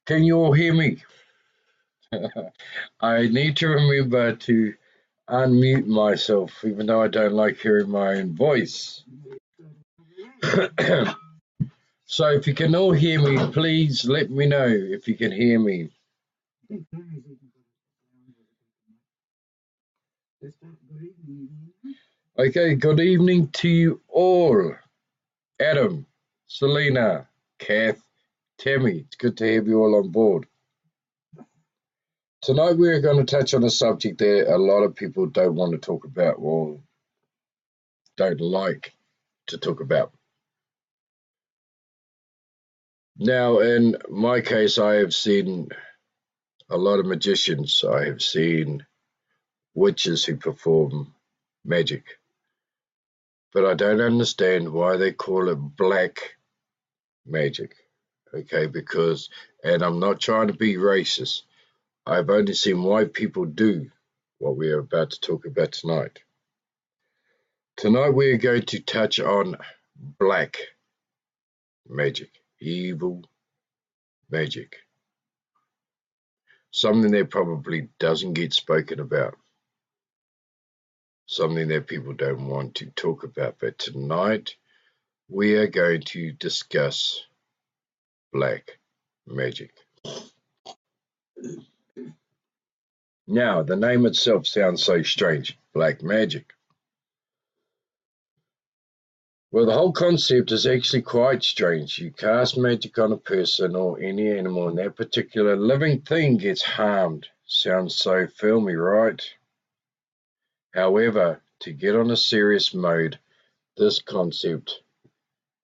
Can you all hear me? I need to remember to unmute myself, even though I don't like hearing my own voice. So if you can all hear me, please let me know if you can hear me. Okay, good evening to you all. Adam, Selena, Kath, Tammy, it's good to have you all on board. Tonight we're going to touch on a subject that a lot of people don't want to talk about or don't like to talk about. Now, in my case, I have seen a lot of magicians. I have seen witches who perform magic, but I don't understand why they call it black magic. Okay, because, and I'm not trying to be racist, I've only seen white people do what we are about to talk about tonight. Tonight we are going to touch on black magic, evil magic, something that probably doesn't get spoken about, something that people don't want to talk about. But tonight we are going to discuss black magic. Now, the name itself sounds so strange, black magic. Well, the whole concept is actually quite strange. You cast magic on a person or any animal, and that particular living thing gets harmed. Sounds so filmy, right? However, to get on a serious mode, this concept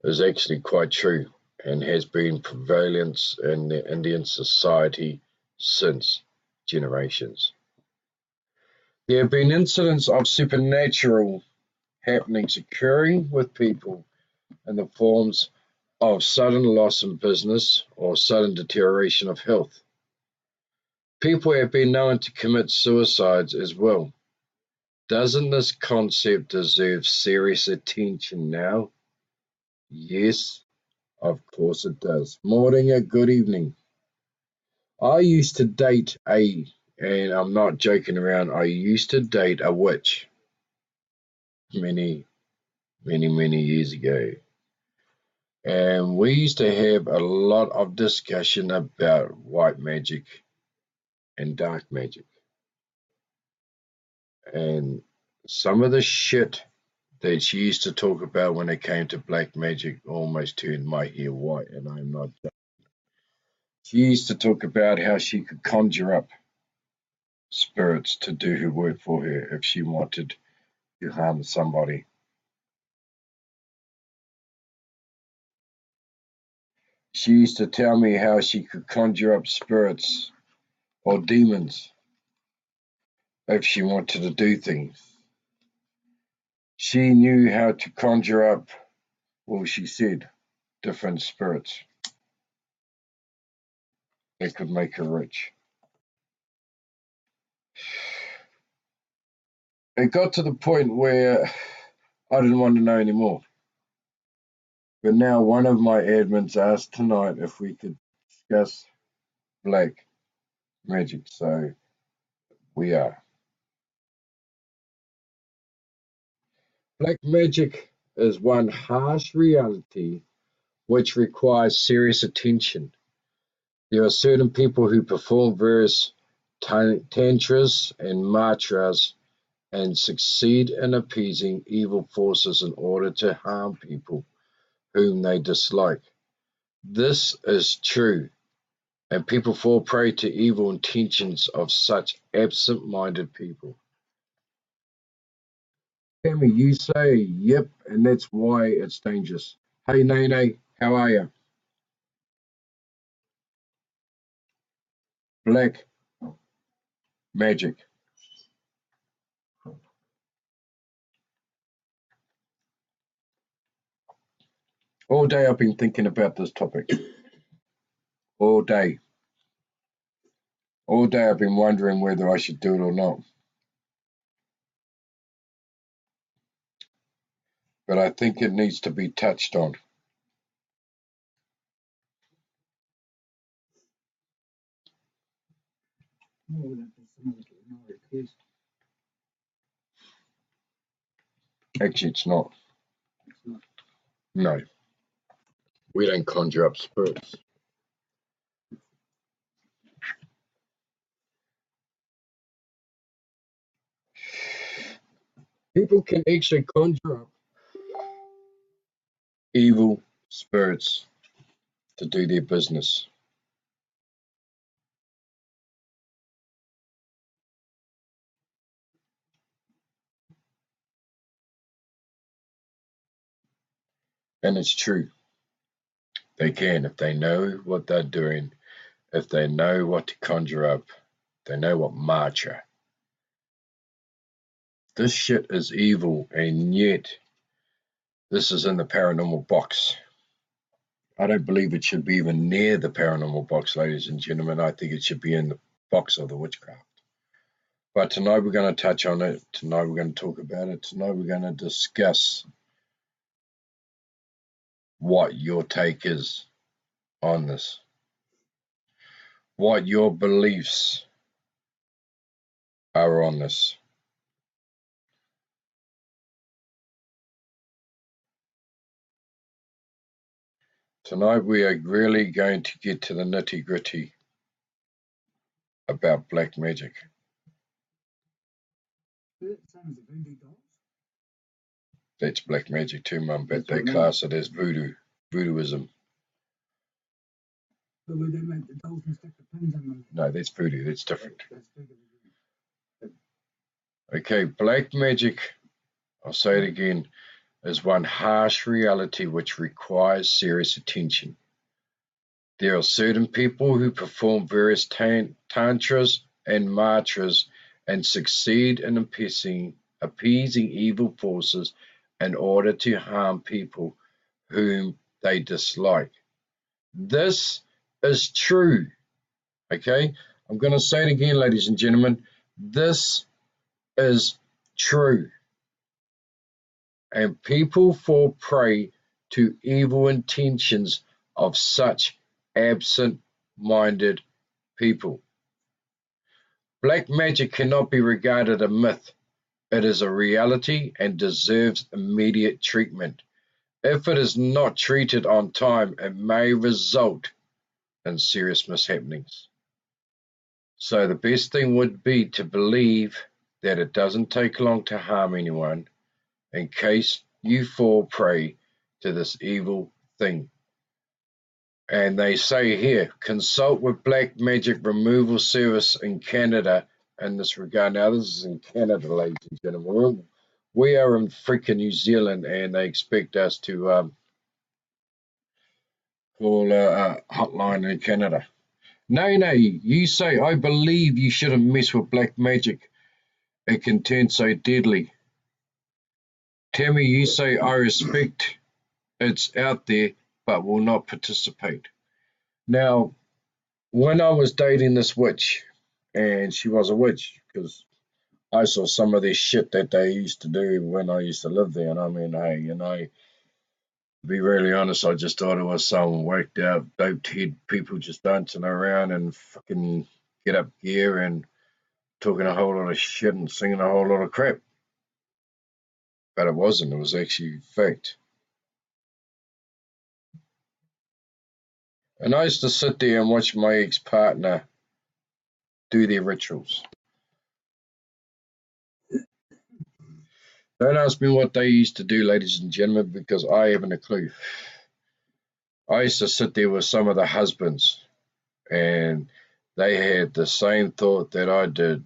is actually quite true and has been prevalent in the Indian society since generations. There have been incidents of supernatural happenings occurring with people in the forms of sudden loss in business or sudden deterioration of health. People have been known to commit suicides as well. Doesn't this concept deserve serious attention now? Yes, of course it does. Morning, a good evening. I used to date and I'm not joking around, I used to date a witch many, many years ago. And we used to have a lot of discussion about white magic and dark magic. And some of the shit that she used to talk about when it came to black magic almost turned my hair white, and I'm not. She used to talk about how she could conjure up spirits to do her work for her if she wanted to harm somebody. She used to tell me how she could conjure up spirits or demons if she wanted to do things. She knew how to conjure up, well, she said, different spirits that could make her rich. It got to the point where I didn't want to know anymore. But now one of my admins asked tonight if we could discuss black magic, so we are. Black magic is one harsh reality which requires serious attention. There are certain people who perform various tantras and mantras and succeed in appeasing evil forces in order to harm people whom they dislike. This is true, and people fall prey to evil intentions of such absent-minded people. Tammy, you say yep, and that's why it's dangerous. Hey, Nene, how are you? Black magic. All day I've been thinking about this topic. All day. All day I've been wondering whether I should do it or not. But I think it needs to be touched on. No, that is not. No, it is. Actually, it's not. It's not. No, we don't conjure up spirits. People can actually conjure up evil spirits to do their business. And it's true. They can if they know what they're doing, if they know what to conjure up, they know what marcha. This shit is evil, and yet this is in the paranormal box. I don't believe it should be even near the paranormal box, ladies and gentlemen. I think it should be in the box of the witchcraft. But tonight we're going to touch on it. Tonight we're going to talk about it. Tonight we're going to discuss what your take is on this, what your beliefs are on this. Tonight we are really going to get to the nitty-gritty about black magic. Same as the voodoo dolls. That's black magic too, Mum, but That's what I they mean. class it as voodooism. But where they make the dolls and stick the pins in them. No, that's voodoo. That's different. That's voodoo. Okay, black magic, I'll say it again, is one harsh reality which requires serious attention. There are certain people who perform various tantras and mantras and succeed in appeasing evil forces in order to harm people whom they dislike. This is true. Okay, I'm going to say it again, ladies and gentlemen. This is true. And people fall prey to evil intentions of such absent-minded people. Black magic cannot be regarded a myth. It is a reality and deserves immediate treatment. If it is not treated on time, it may result in serious mishappenings. So the best thing would be to believe that it doesn't take long to harm anyone in case you fall prey to this evil thing. And they say here, consult with Black Magic Removal Service in Canada in this regard. Now, this is in Canada, ladies and gentlemen. We are in freaking New Zealand, and they expect us to call a hotline in Canada. No, you say, I believe you shouldn't mess with black magic. It can turn so deadly. Tammy, you say, I respect it's out there, but will not participate. Now, when I was dating this witch, and she was a witch, because I saw some of this shit that they used to do when I used to live there, and I mean, hey, to be really honest, I just thought it was some whacked out, doped head people just dancing around and fucking get up gear and talking a whole lot of shit and singing a whole lot of crap. But it wasn't, it was actually fact. And I used to sit there and watch my ex-partner do their rituals. Don't ask me what they used to do, ladies and gentlemen, because I haven't a clue. I used to sit there with some of the husbands, and they had the same thought that I did,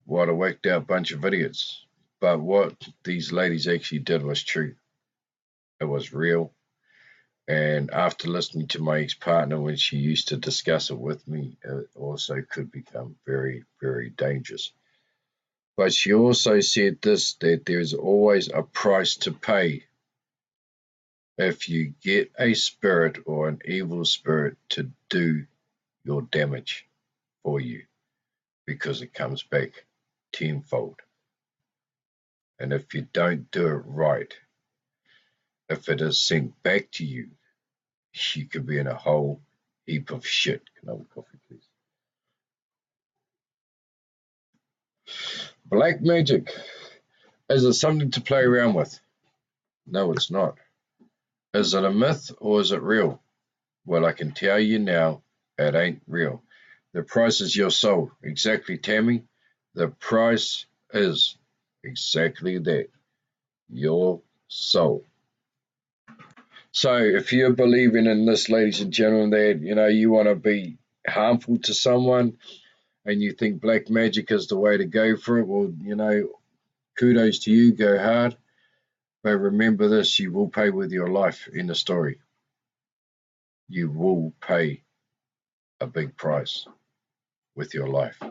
what a whacked out bunch of idiots. But what these ladies actually did was true. It was real. And after listening to my ex-partner when she used to discuss it with me, it also could become very, very dangerous. But she also said this, that there's always a price to pay if you get a spirit or an evil spirit to do your damage for you, because it comes back tenfold. And if you don't do it right, if it is sent back to you, you could be in a whole heap of shit. Can I have a coffee, please? Black magic. Is it something to play around with? No, it's not. Is it a myth or is it real? Well, I can tell you now, it ain't real. The price is your soul. Exactly, Tammy. The price is exactly that, your soul. So if you're believing in this, ladies and gentlemen, that you want to be harmful to someone and you think black magic is the way to go for it, well, kudos to you, go hard. But remember this, you will pay with your life in the story. You will pay a big price with your life.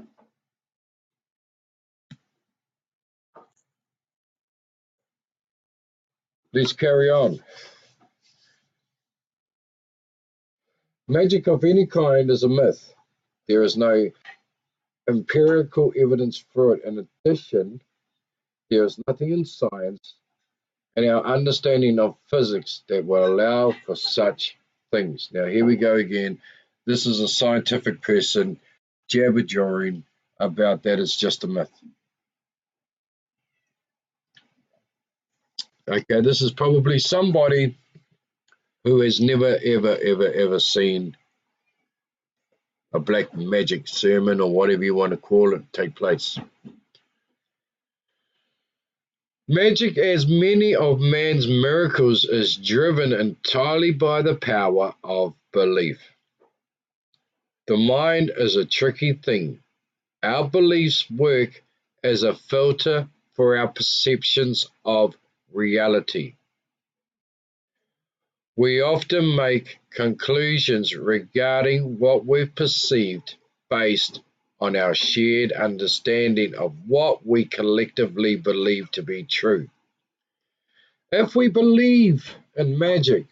Let's carry on. Magic of any kind is a myth. There is no empirical evidence for it. In addition, there is nothing in science and our understanding of physics that will allow for such things. Now, here we go again. This is a scientific person jabber-jawing about that it's just a myth. Okay, this is probably somebody who has never, ever seen a black magic sermon or whatever you want to call it take place. Magic, as many of man's miracles, is driven entirely by the power of belief. The mind is a tricky thing. Our beliefs work as a filter for our perceptions of reality. We often make conclusions regarding what we've perceived based on our shared understanding of what we collectively believe to be true. If we believe in magic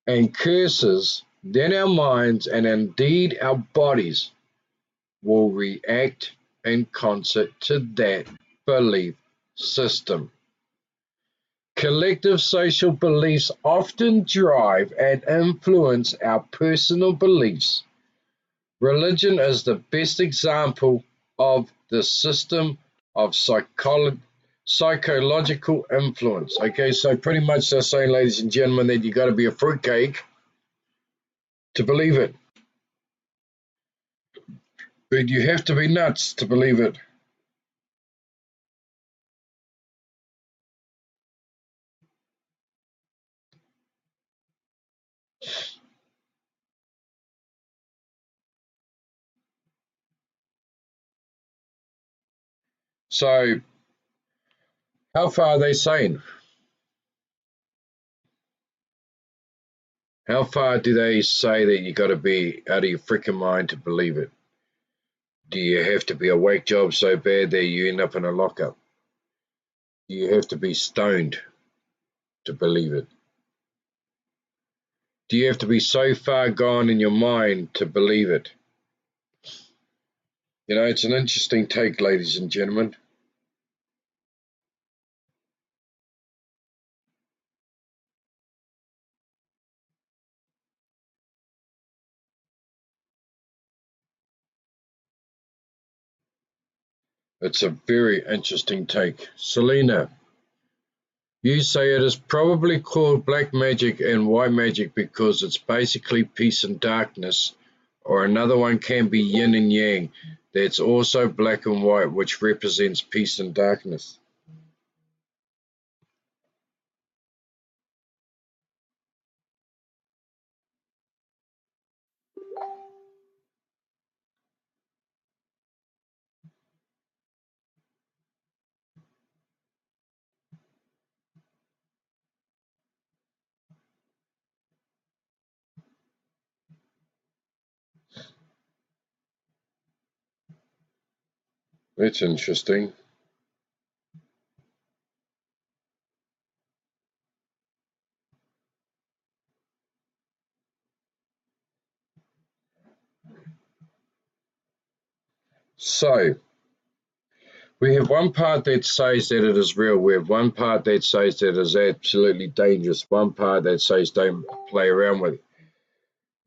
and curses, then our minds and indeed our bodies will react in concert to that belief system. Collective social beliefs often drive and influence our personal beliefs. Religion is the best example of the system of psychological influence. Okay, so pretty much they're saying, ladies and gentlemen, that you got to be a fruitcake to believe it. But you have to be nuts to believe it. So, how far are they saying? How far do they say that you got to be out of your freaking mind to believe it? Do you have to be a whack job so bad that you end up in a lockup? Do you have to be stoned to believe it? Do you have to be so far gone in your mind to believe it? It's an interesting take, ladies and gentlemen. It's a very interesting take. Selena, you say it is probably called black magic and white magic because it's basically peace and darkness, or another one can be yin and yang. That's also black and white, which represents peace and darkness. That's interesting. So, we have one part that says that it is real. We have one part that says that it is absolutely dangerous. One part that says don't play around with it.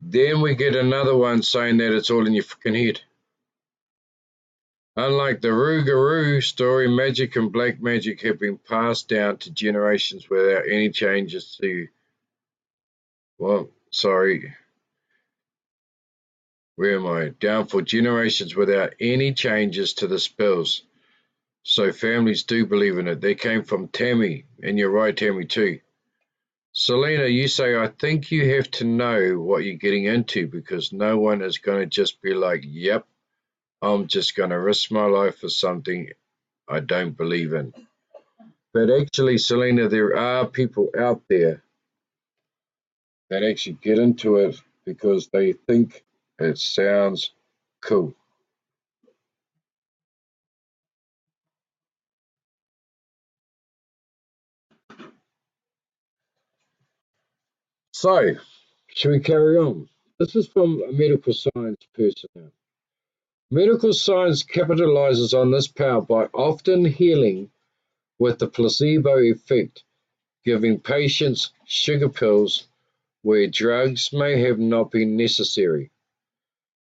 Then we get another one saying that it's all in your fucking head. Unlike the Rougarou story, magic and black magic have been passed down to generations without any changes to, down for generations without any changes to the spells. So families do believe in it. They came from Tammy, and you're right, Tammy, too. Selena, you say, I think you have to know what you're getting into because no one is going to just be like, yep, I'm just going to risk my life for something I don't believe in. But actually, Selena, there are people out there that actually get into it because they think it sounds cool. So, should we carry on? This is from a medical science person now. Medical science capitalizes on this power by often healing with the placebo effect, giving patients sugar pills where drugs may have not been necessary.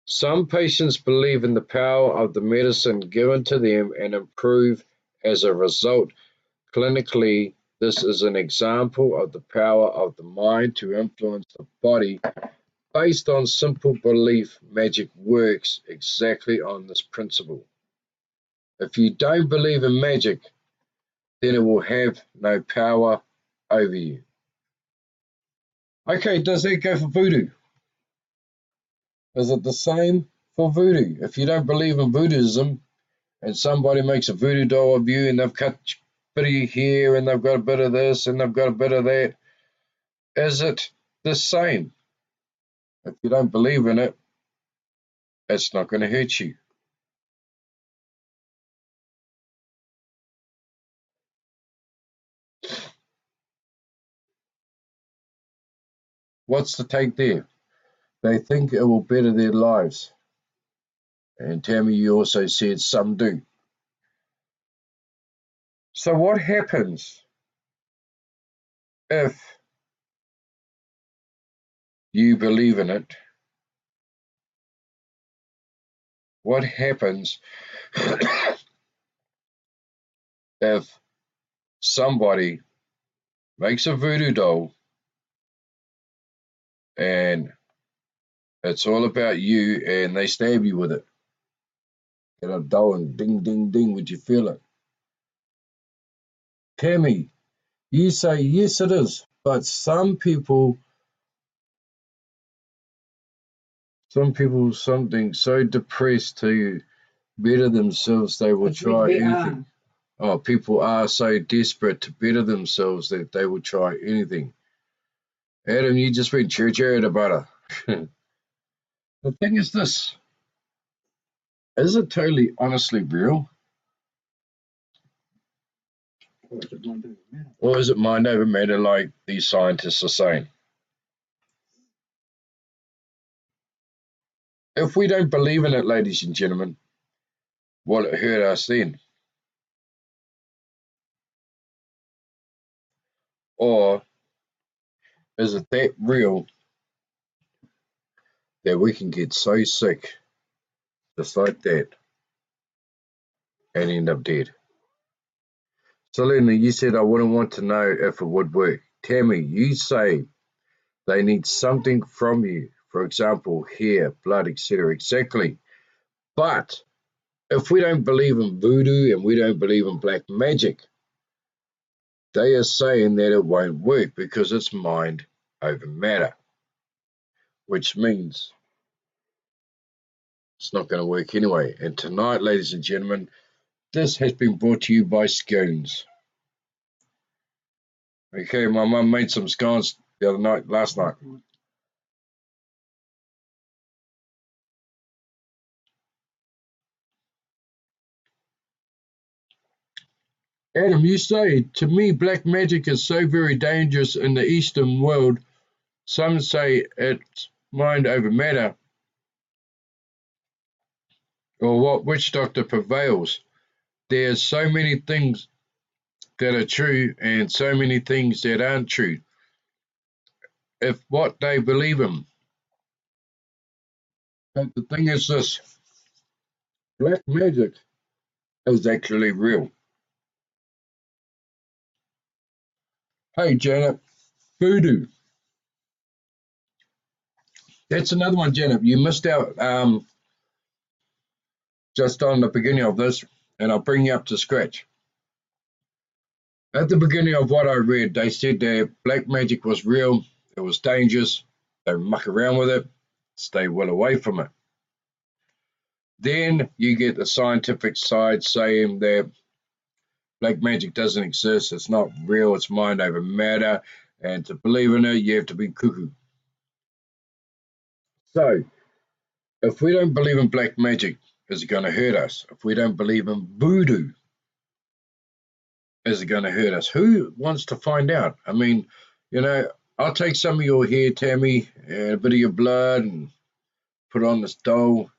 Some patients believe in the power of the medicine given to them and improve as a result. Clinically, this is an example of the power of the mind to influence the body based on simple belief. Magic works exactly on this principle. If you don't believe in magic, then it will have no power over you. Okay, does that go for voodoo? Is it the same for voodoo? If you don't believe in Buddhism and somebody makes a voodoo doll of you and they've cut a bit of your hair and they've got a bit of this and they've got a bit of that, is it the same? If you don't believe in it, it's not going to hurt you. What's the take there? They think it will better their lives. And Tammy, you also said some do. So what happens if you believe in it? What happens if somebody makes a voodoo doll and it's all about you and they stab you with it? Get a doll and ding, ding, ding, would you feel it? Tammy, you say yes it is, but some people something so depressed to better themselves they will try anything. Oh, people are so desperate to better themselves that they will try anything. Adam, you just went church about it. The thing is this, is it totally honestly real? Or is it mind over matter like these scientists are saying? If we don't believe in it, ladies and gentlemen, will it hurt us then? Or is it that real that we can get so sick just like that and end up dead? Selena, you said I wouldn't want to know if it would work. Tammy, you say they need something from you, for example, hair, blood, etc. Exactly. But if we don't believe in voodoo and we don't believe in black magic, they are saying that it won't work because it's mind over matter, which means it's not going to work anyway. And tonight, ladies and gentlemen, this has been brought to you by scones. Okay, my mum made some scones last night. Adam, you say, to me, black magic is so very dangerous in the Eastern world. Some say it's mind over matter, or what witch doctor prevails. There's so many things that are true and so many things that aren't true. If what they believe in. But the thing is this, black magic is actually real. Hey, Janet, voodoo. That's another one, Janet. You missed out just on the beginning of this, and I'll bring you up to scratch. At the beginning of what I read, they said that black magic was real, it was dangerous, don't muck around with it, stay well away from it. Then you get the scientific side saying that black magic doesn't exist, it's not real, it's mind over matter, and to believe in it, you have to be cuckoo. So, if we don't believe in black magic, is it going to hurt us? If we don't believe in voodoo, is it going to hurt us? Who wants to find out? I mean, I'll take some of your hair, Tammy, and a bit of your blood and put it on this doll,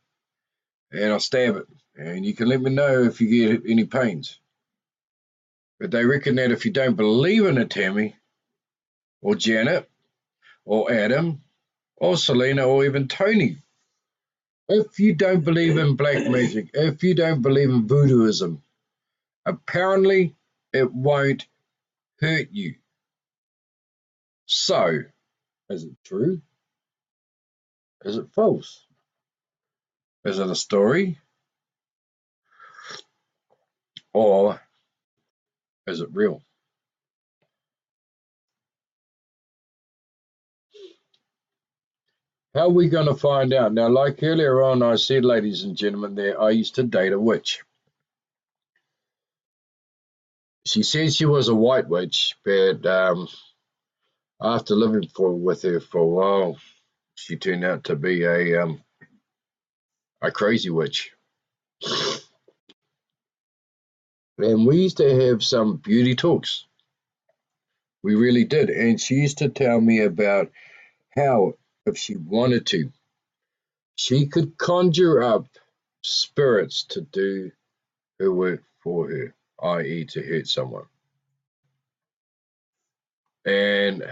and I'll stab it. And you can let me know if you get any pains. But they reckon that if you don't believe in it, Tammy, or Janet, or Adam, or Selena, or even Tony, if you don't believe in black magic, if you don't believe in voodooism, apparently it won't hurt you. So, is it true? Is it false? Is it a story? Or is it real? How are we going to find out? Now, like earlier on, I said, ladies and gentlemen, that I used to date a witch. She said she was a white witch, but after living with her for a while, she turned out to be a crazy witch. And we used to have some beauty talks. We really did. And she used to tell me about how, if she wanted to, she could conjure up spirits to do her work for her, i.e. to hurt someone. And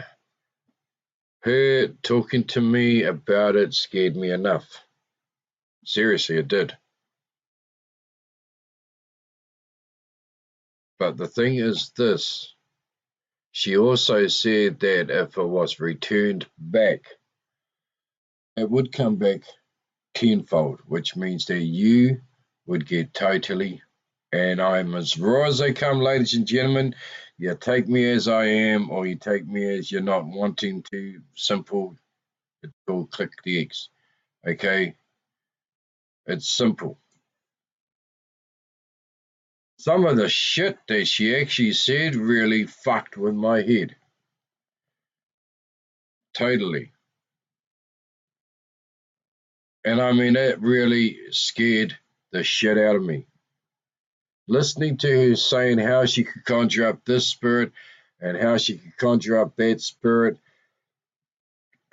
her talking to me about it scared me enough. Seriously, it did. But the thing is this, she also said that if it was returned back, it would come back tenfold, which means that you would get totally, and I'm as raw as they come, ladies and gentlemen. You take me as I am, or you take me as you're not wanting to. Simple. It's called click the X. Okay? It's simple. Some of the shit that she actually said really fucked with my head. Totally. And I mean, it really scared the shit out of me. Listening to her saying how she could conjure up this spirit and how she could conjure up that spirit.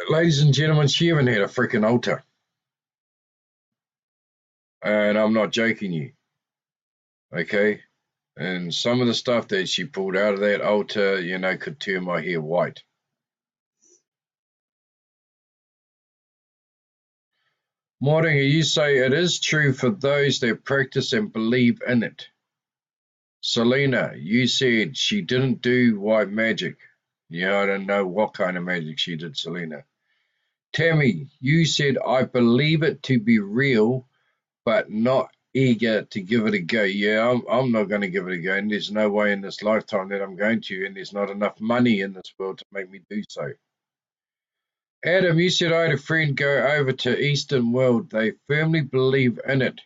Ladies and gentlemen, she even had a freaking altar. And I'm not joking you. Okay? And some of the stuff that she pulled out of that altar, could turn my hair white. Moringa, you say it is true for those that practice and believe in it. Selena, you said she didn't do white magic. Yeah, I don't know what kind of magic she did, Selena. Tammy, you said I believe it to be real, but not eager to give it a go. Yeah, I'm not going to give it a go, and there's no way in this lifetime that I'm going to, and there's not enough money in this world to make me do so. Adam, you said I had a friend go over to Eastern World. They firmly believe in it,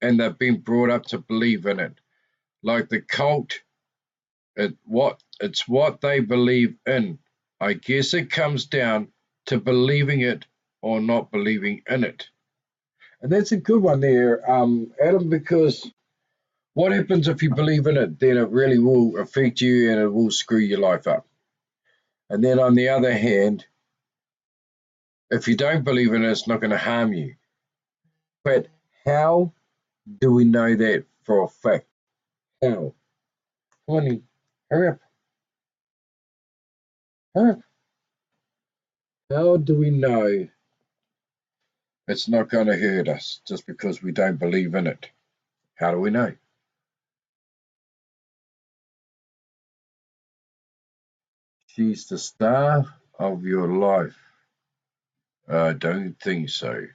and they've been brought up to believe in it. Like the cult, it's what they believe in. I guess it comes down to believing it or not believing in it. And that's a good one there, Adam, because what happens if you believe in it? Then it really will affect you and it will screw your life up. And then on the other hand, if you don't believe in it, it's not going to harm you. But how do we know that for a fact? How? Honey, hurry up. Hurry up. How do we know it's not going to hurt us just because we don't believe in it? How do we know? She's the star of your life. I don't think so.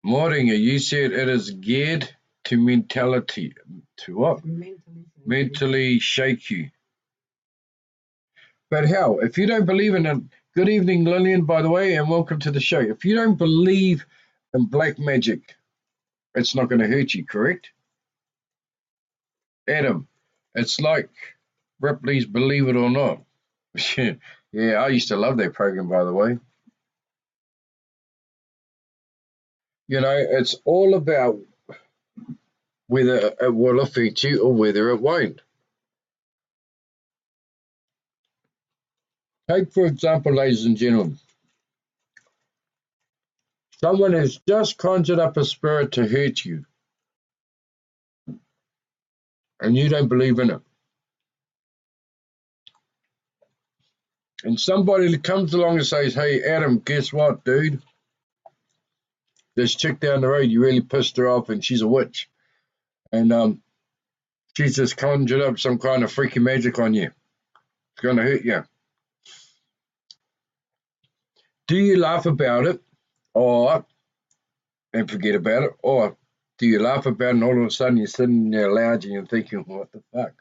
Moringa, you said it is geared to mentality. To what? Mentally shake you. But how? If you don't believe in it, good evening, Lillian, by the way, and welcome to the show. If you don't believe in black magic, it's not going to hurt you, correct? Adam, it's like Ripley's Believe It or Not. Yeah, I used to love that program, by the way. You know, it's all about whether it will affect you or whether it won't. Take, for example, ladies and gentlemen, someone has just conjured up a spirit to hurt you, and you don't believe in it. And somebody comes along and says, hey, Adam, guess what, dude? This chick down the road, you really pissed her off, and she's a witch. And she's just conjured up some kind of freaky magic on you. It's going to hurt you. Do you laugh about it and forget about it? Or do you laugh about it and all of a sudden you're sitting there lounging and thinking, what the fuck?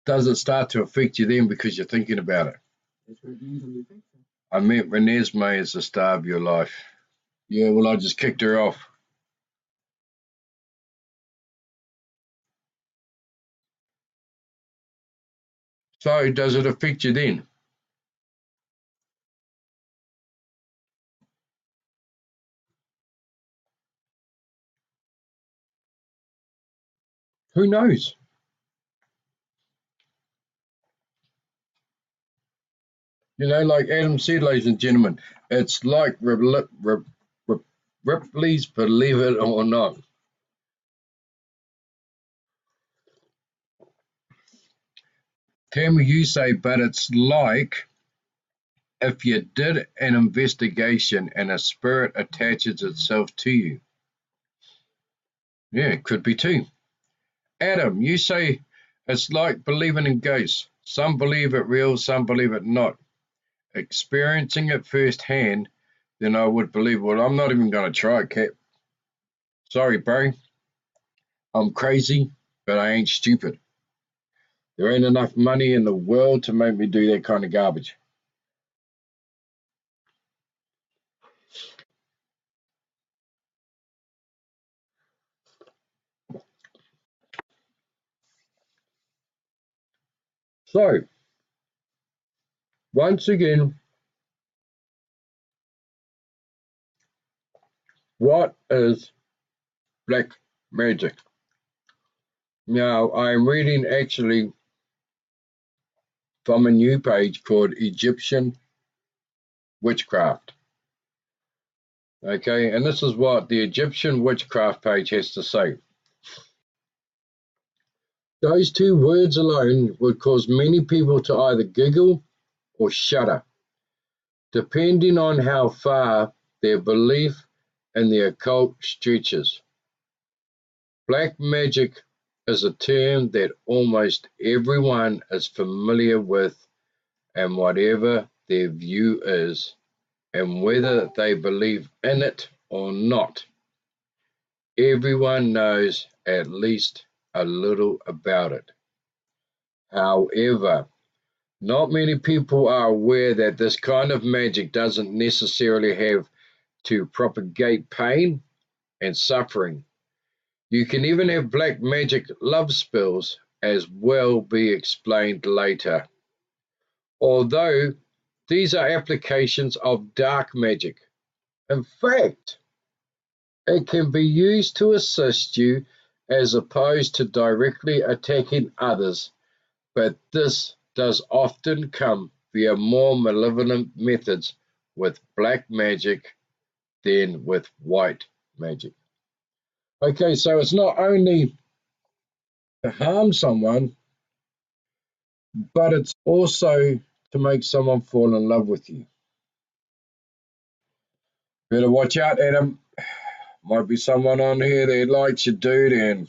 Does it start to affect you then because you're thinking about it? I meant Renesmee is the star of your life. Yeah, well, I just kicked her off. So does it affect you then? Who knows? You know, like Adam said, ladies and gentlemen, it's like Ripley's Believe It or Not. Tammy, you say, but it's like if you did an investigation and a spirit attaches itself to you. Yeah, it could be too. Adam, you say it's like believing in ghosts. Some believe it real, some believe it not. Experiencing it firsthand, then I would believe. Well, I'm not even going to try it, Cap. Sorry, bro. I'm crazy, but I ain't stupid. There ain't enough money in the world to make me do that kind of garbage. So, once again, what is black magic? Now, I'm reading actually from a new page called Egyptian Witchcraft. Okay, and this is what the Egyptian Witchcraft page has to say. Those two words alone would cause many people to either giggle or shudder, depending on how far their belief in the occult stretches. Black magic is a term that almost everyone is familiar with, and whatever their view is, and whether they believe in it or not, everyone knows at least a little about it. However, not many people are aware that this kind of magic doesn't necessarily have to propagate pain and suffering. You can even have black magic love spells, as will be explained later. Although these are applications of dark magic. In fact, it can be used to assist you as opposed to directly attacking others, but this does often come via more malevolent methods with black magic than with white magic. Okay, so it's not only to harm someone, but it's also to make someone fall in love with you. Better watch out, Adam. Might be someone on here that likes you, dude, and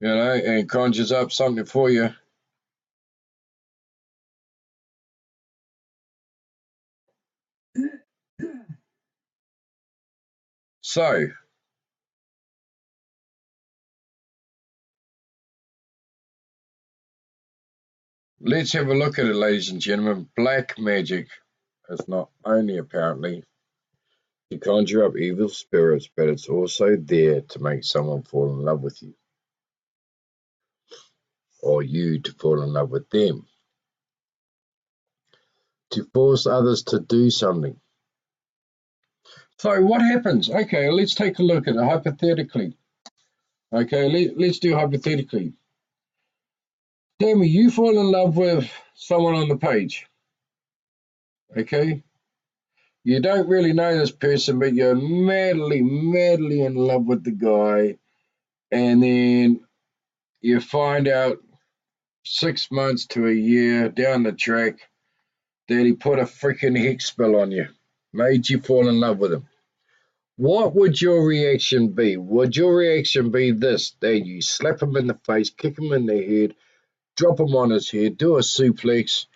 and conjures up something for you. So, let's have a look at it, ladies and gentlemen. Black magic is not only apparently to conjure up evil spirits, but it's also there to make someone fall in love with you, or you to fall in love with them, to force others to do something. So what happens? Okay, let's take a look at it hypothetically. Okay, let's do hypothetically. Tammy, you fall in love with someone on the page. Okay, you don't really know this person, but you're madly, madly in love with the guy, and then you find out 6 months to a year down the track that he put a freaking hex spell on you, made you fall in love with him. What would your reaction be? Would your reaction be this, that you slap him in the face, kick him in the head, drop him on his head, do a suplex,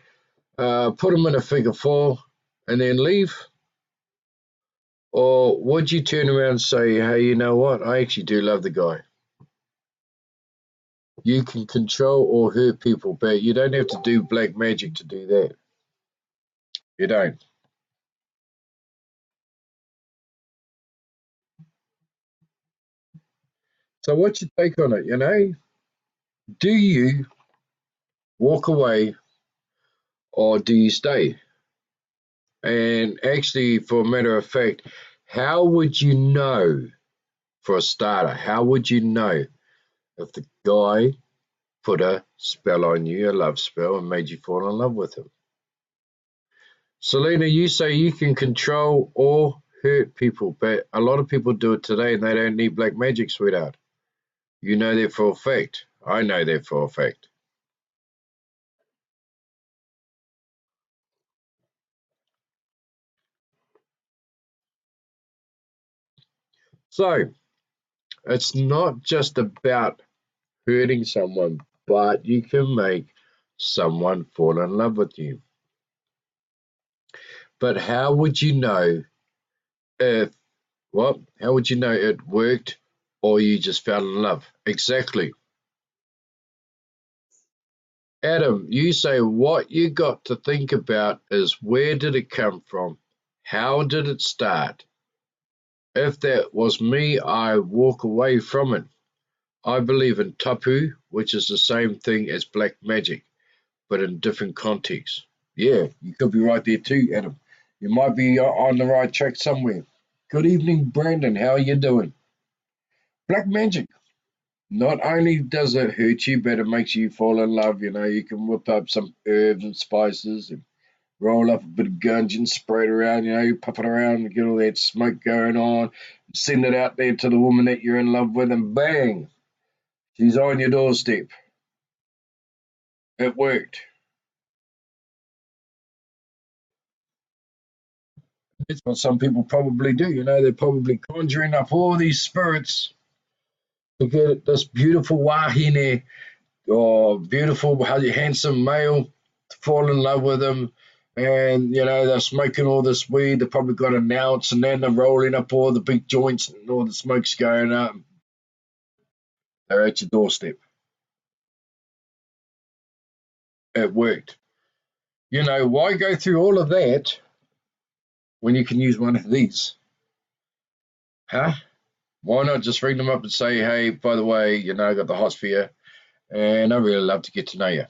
put him in a figure four, and then leave? Or would you turn around and say, hey, you know what? I actually do love the guy. You can control or hurt people, but you don't have to do black magic to do that. You don't. So what's your take on it, Do you walk away or do you stay? And actually, for a matter of fact, how would you know, for a starter, how would you know if the guy put a spell on you, a love spell, and made you fall in love with him? Selena, you say you can control or hurt people, but a lot of people do it today and they don't need black magic, sweetheart. You know that for a fact. I know that for a fact. So, it's not just about hurting someone, but you can make someone fall in love with you. But how would you know if, how would you know it worked or you just fell in love? Exactly. Adam, you say what you got to think about is where did it come from? How did it start? If that was me, I walk away from it. I believe in tapu, which is the same thing as black magic, but in different contexts. Yeah, you could be right there too, Adam. You might be on the right track somewhere. Good evening, Brandon. How are you doing? Black magic. Not only does it hurt you, but it makes you fall in love. You can whip up some herbs and spices and roll up a bit of gunge and spray it around. You puff it around and get all that smoke going on. Send it out there to the woman that you're in love with, and bang, she's on your doorstep. It worked. That's what some people probably do. They're probably conjuring up all these spirits to get this beautiful wahine or beautiful, handsome male to fall in love with them. And, they're smoking all this weed. They probably got an ounce and then they're rolling up all the big joints and all the smoke's going up. They're at your doorstep. It worked. Why go through all of that when you can use one of these? Huh? Why not just ring them up and say, hey, by the way, I got the hots for you and I really love to get to know you.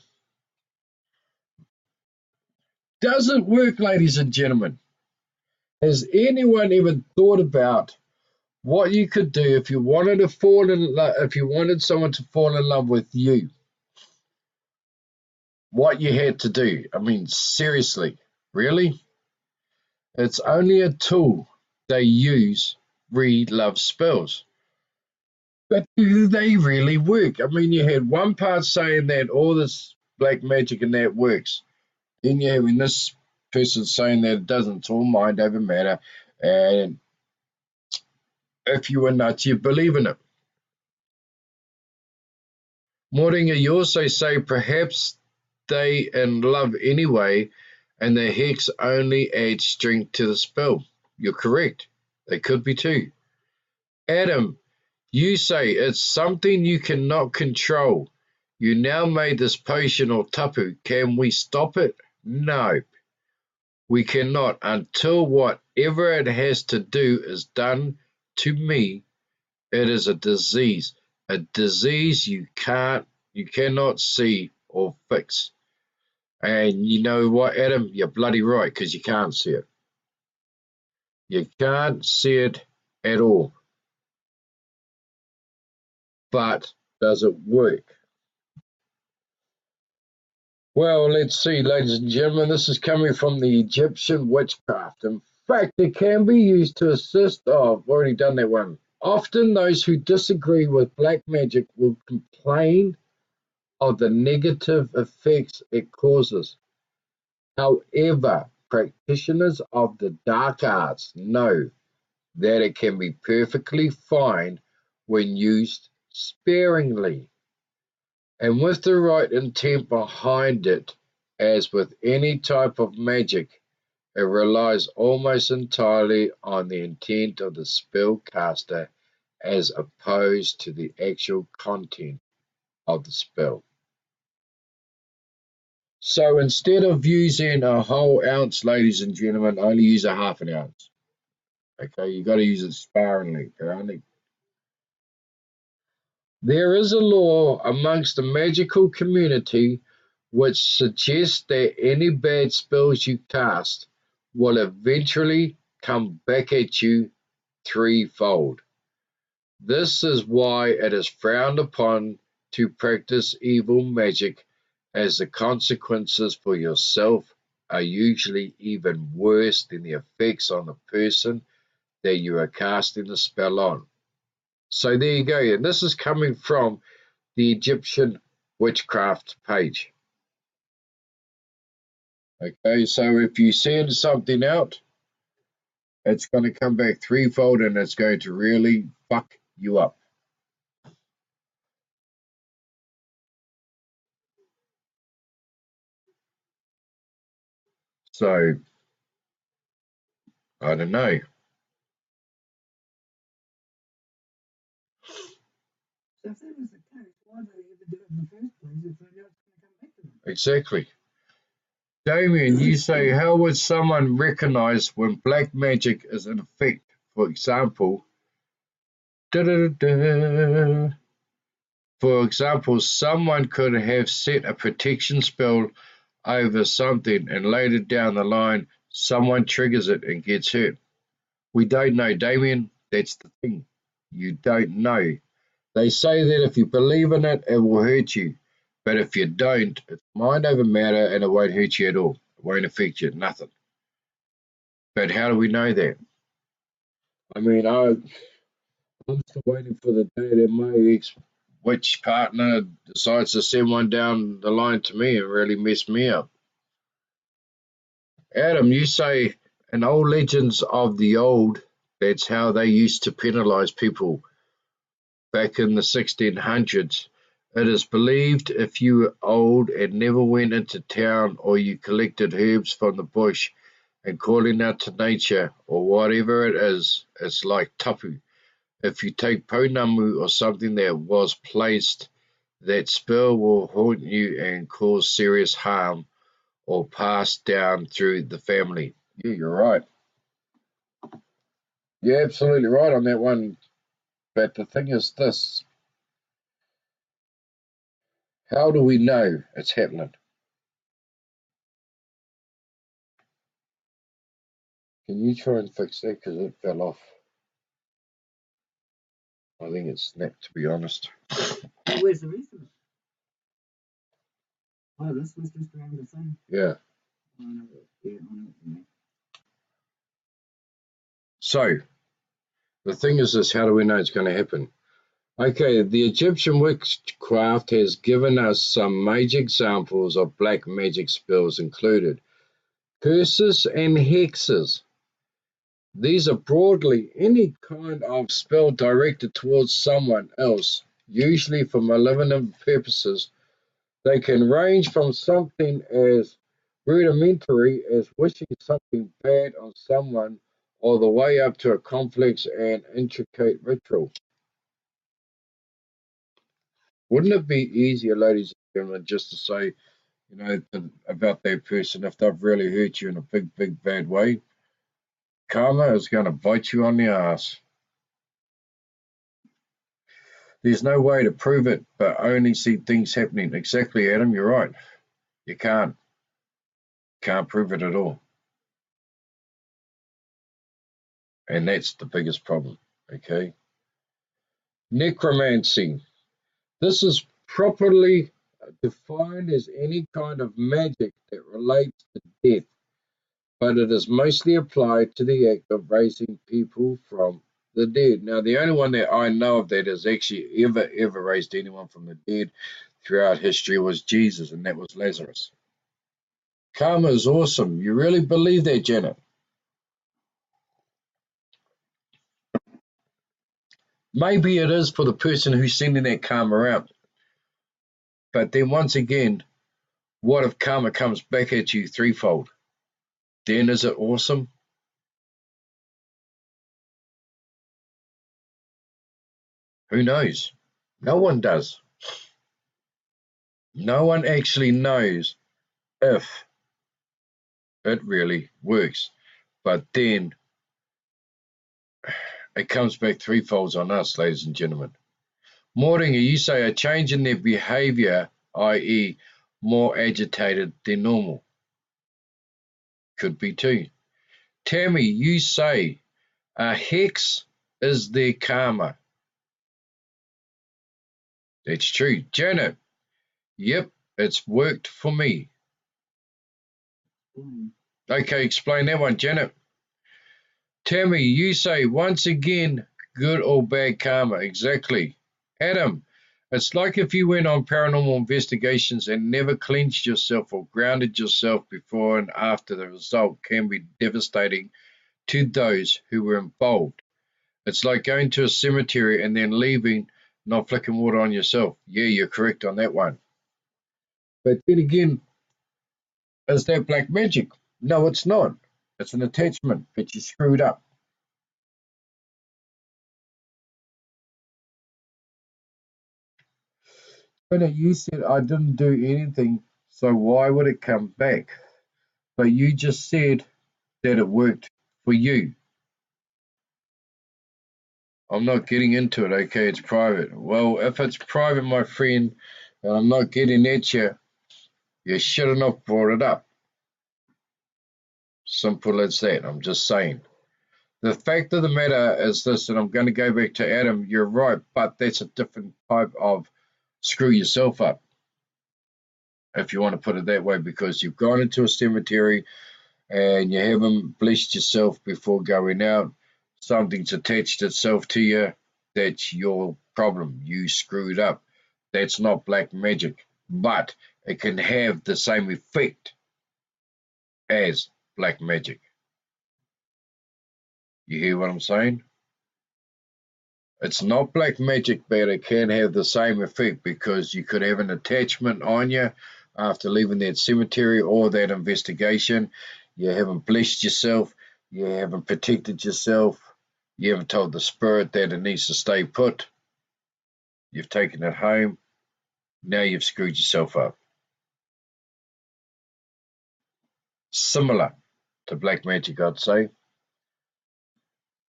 Does it work, ladies and gentlemen? Has anyone even thought about what you could do if you wanted to fall in love, if you wanted someone to fall in love with you? What you had to do? I mean, seriously, really? It's only a tool they use. Read love spells. But do they really work? I mean, you had one part saying that all this black magic and that works. Then you're having this person saying that it doesn't. It's all mind over matter. And if you were nuts, you believe in it. Moringa, you also say perhaps they in love anyway, and the hex only adds strength to the spell. You're correct. They could be too. Adam, you say it's something you cannot control. You now made this potion or tapu. Can we stop it? No, we cannot until whatever it has to do is done. To me, it is a disease you cannot see or fix. And you know what, Adam? You're bloody right, because you can't see it. You can't see it at all. But does it work? Well, let's see, ladies and gentlemen. This is coming from the Egyptian witchcraft. In fact, it can be used to assist. Oh, I've already done that one. Often those who disagree with black magic will complain of the negative effects it causes. However, practitioners of the dark arts know that it can be perfectly fine when used sparingly and with the right intent behind it. As with any type of magic, it relies almost entirely on the intent of the spellcaster as opposed to the actual content of the spell. So instead of using a whole ounce, ladies and gentlemen, only use a half an ounce. Okay, you got to use it sparingly. There is a law amongst the magical community which suggests that any bad spells you cast will eventually come back at you threefold. This is why it is frowned upon to practice evil magic, as the consequences for yourself are usually even worse than the effects on the person that you are casting the spell on. So there you go, and this is coming from the Egyptian witchcraft page. Okay, so if you send something out, it's going to come back threefold and it's going to really fuck you up. So, I don't know. So if that was the case, why did they ever do it in the first place if they know it's going to come back to them? Exactly. Damien, you say, how would someone recognize when black magic is in effect? For example, someone could have set a protection spell over something and later down the line, someone triggers it and gets hurt. We don't know, Damien. That's the thing. You don't know. They say that if you believe in it, it will hurt you. But if you don't, it's mind over matter and it won't hurt you at all. It won't affect you, nothing. But how do we know that? I mean, I'm still waiting for the day that my ex-witch partner decides to send one down the line to me and really mess me up. Adam, you say in old legends of the old, that's how they used to penalize people back in the 1600s. It is believed if you were old and never went into town, or you collected herbs from the bush and calling out to nature or whatever it is, it's like tapu. If you take pounamu or something that was placed, that spell will haunt you and cause serious harm or pass down through the family. Yeah, you're right. You're absolutely right on that one. But the thing is this. How do we know it's happening? Can you try and fix that? Because it fell off. I think it snapped, to be honest. Where's the rest of it? Oh, this was just around the thing. Yeah. I know what you mean. So, the thing is this, how do we know it's going to happen? Okay, the Egyptian witchcraft has given us some major examples of black magic spells included curses and hexes. These are broadly any kind of spell directed towards someone else usually for malevolent purposes. They can range from something as rudimentary as wishing something bad on someone all the way up to a complex and intricate ritual. Wouldn't it be easier, ladies and gentlemen, just to say, about that person if they've really hurt you in a big, big, bad way? Karma is going to bite you on the ass. There's no way to prove it, but only see things happening. Exactly, Adam, you're right. You can't prove it at all. And that's the biggest problem, okay? Necromancy. This is properly defined as any kind of magic that relates to death, but it is mostly applied to the act of raising people from the dead. Now, the only one that I know of that has actually ever raised anyone from the dead throughout history was Jesus, and that was Lazarus. Karma is awesome. You really believe that, Janet? Maybe it is for the person who's sending that karma out. But then once again, what if karma comes back at you threefold? Then is it awesome? Who knows? No one does. No one actually knows if it really works. But then it comes back threefolds on us, ladies and gentlemen. Moringa, you say a change in their behavior, i.e. more agitated than normal. Could be too. Tammy, you say a hex is their karma. That's true. Janet, yep, it's worked for me. Okay, explain that one, Janet. Tammy, you say once again, good or bad karma. Exactly. Adam, it's like if you went on paranormal investigations and never cleansed yourself or grounded yourself before and after. The result can be devastating to those who were involved. It's like going to a cemetery and then leaving, not flicking water on yourself. Yeah, you're correct on that one. But then again, is that black magic? No, it's not. It's an attachment, but you screwed up. But you said I didn't do anything, so why would it come back? But you just said that it worked for you. I'm not getting into it, okay? It's private. Well, if it's private, my friend, and I'm not getting at you, you shouldn't have brought it up. Simple as that. I'm just saying. The fact of the matter is this, and I'm going to go back to Adam. You're right, but that's a different type of screw yourself up, if you want to put it that way, because you've gone into a cemetery and you haven't blessed yourself before going out. Something's attached itself to you. That's your problem. You screwed up. That's not black magic, but it can have the same effect as black magic. You hear what I'm saying? It's not black magic, but it can have the same effect because you could have an attachment on you after leaving that cemetery or that investigation. You haven't blessed yourself. You haven't protected yourself. You haven't told the spirit that it needs to stay put. You've taken it home. Now you've screwed yourself up. Similar to black magic, I'd say.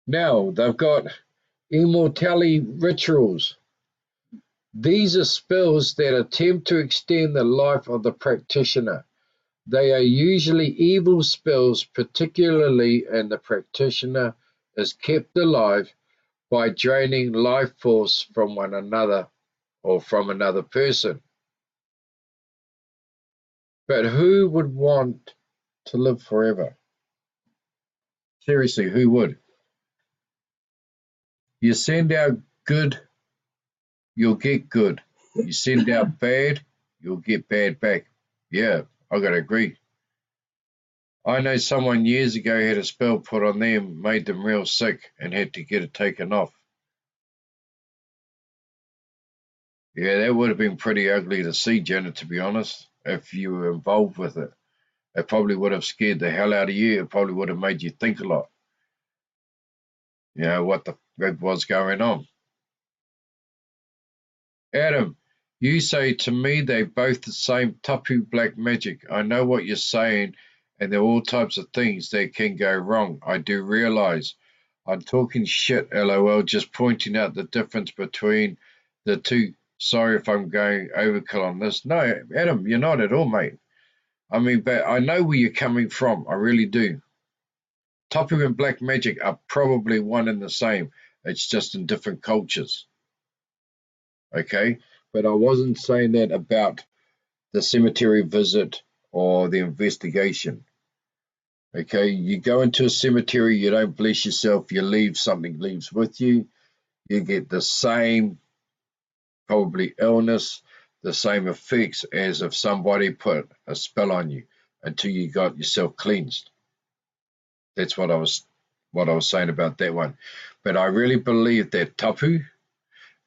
Now they've got immortality rituals. These are spells that attempt to extend the life of the practitioner. They are usually evil spells, particularly and the practitioner is kept alive by draining life force from one another or from another person. But who would want to live forever? Seriously, who would? You send out good, you'll get good. You send out bad, you'll get bad back. Yeah, I gotta agree. I know someone years ago had a spell put on them, made them real sick, and had to get it taken off. Yeah, that would have been pretty ugly to see, Janet, to be honest, if you were involved with it. It probably would have scared the hell out of you. It probably would have made you think a lot, what the frig was going on. Adam, you say to me they both the same tapu black magic. I know what you're saying, and there are all types of things that can go wrong. I do realize. I'm talking shit, lol, just pointing out the difference between the two. Sorry if I'm going overkill on this. No, Adam, you're not at all, mate. I mean, but I know where you're coming from. I really do. Tapu and black magic are probably one and the same. It's just in different cultures. Okay? But I wasn't saying that about the cemetery visit or the investigation. Okay? You go into a cemetery, you don't bless yourself, you leave, something leaves with you. You get the same, probably illness, the same effects as if somebody put a spell on you until you got yourself cleansed. That's what I was saying about that one. But I really believe that tapu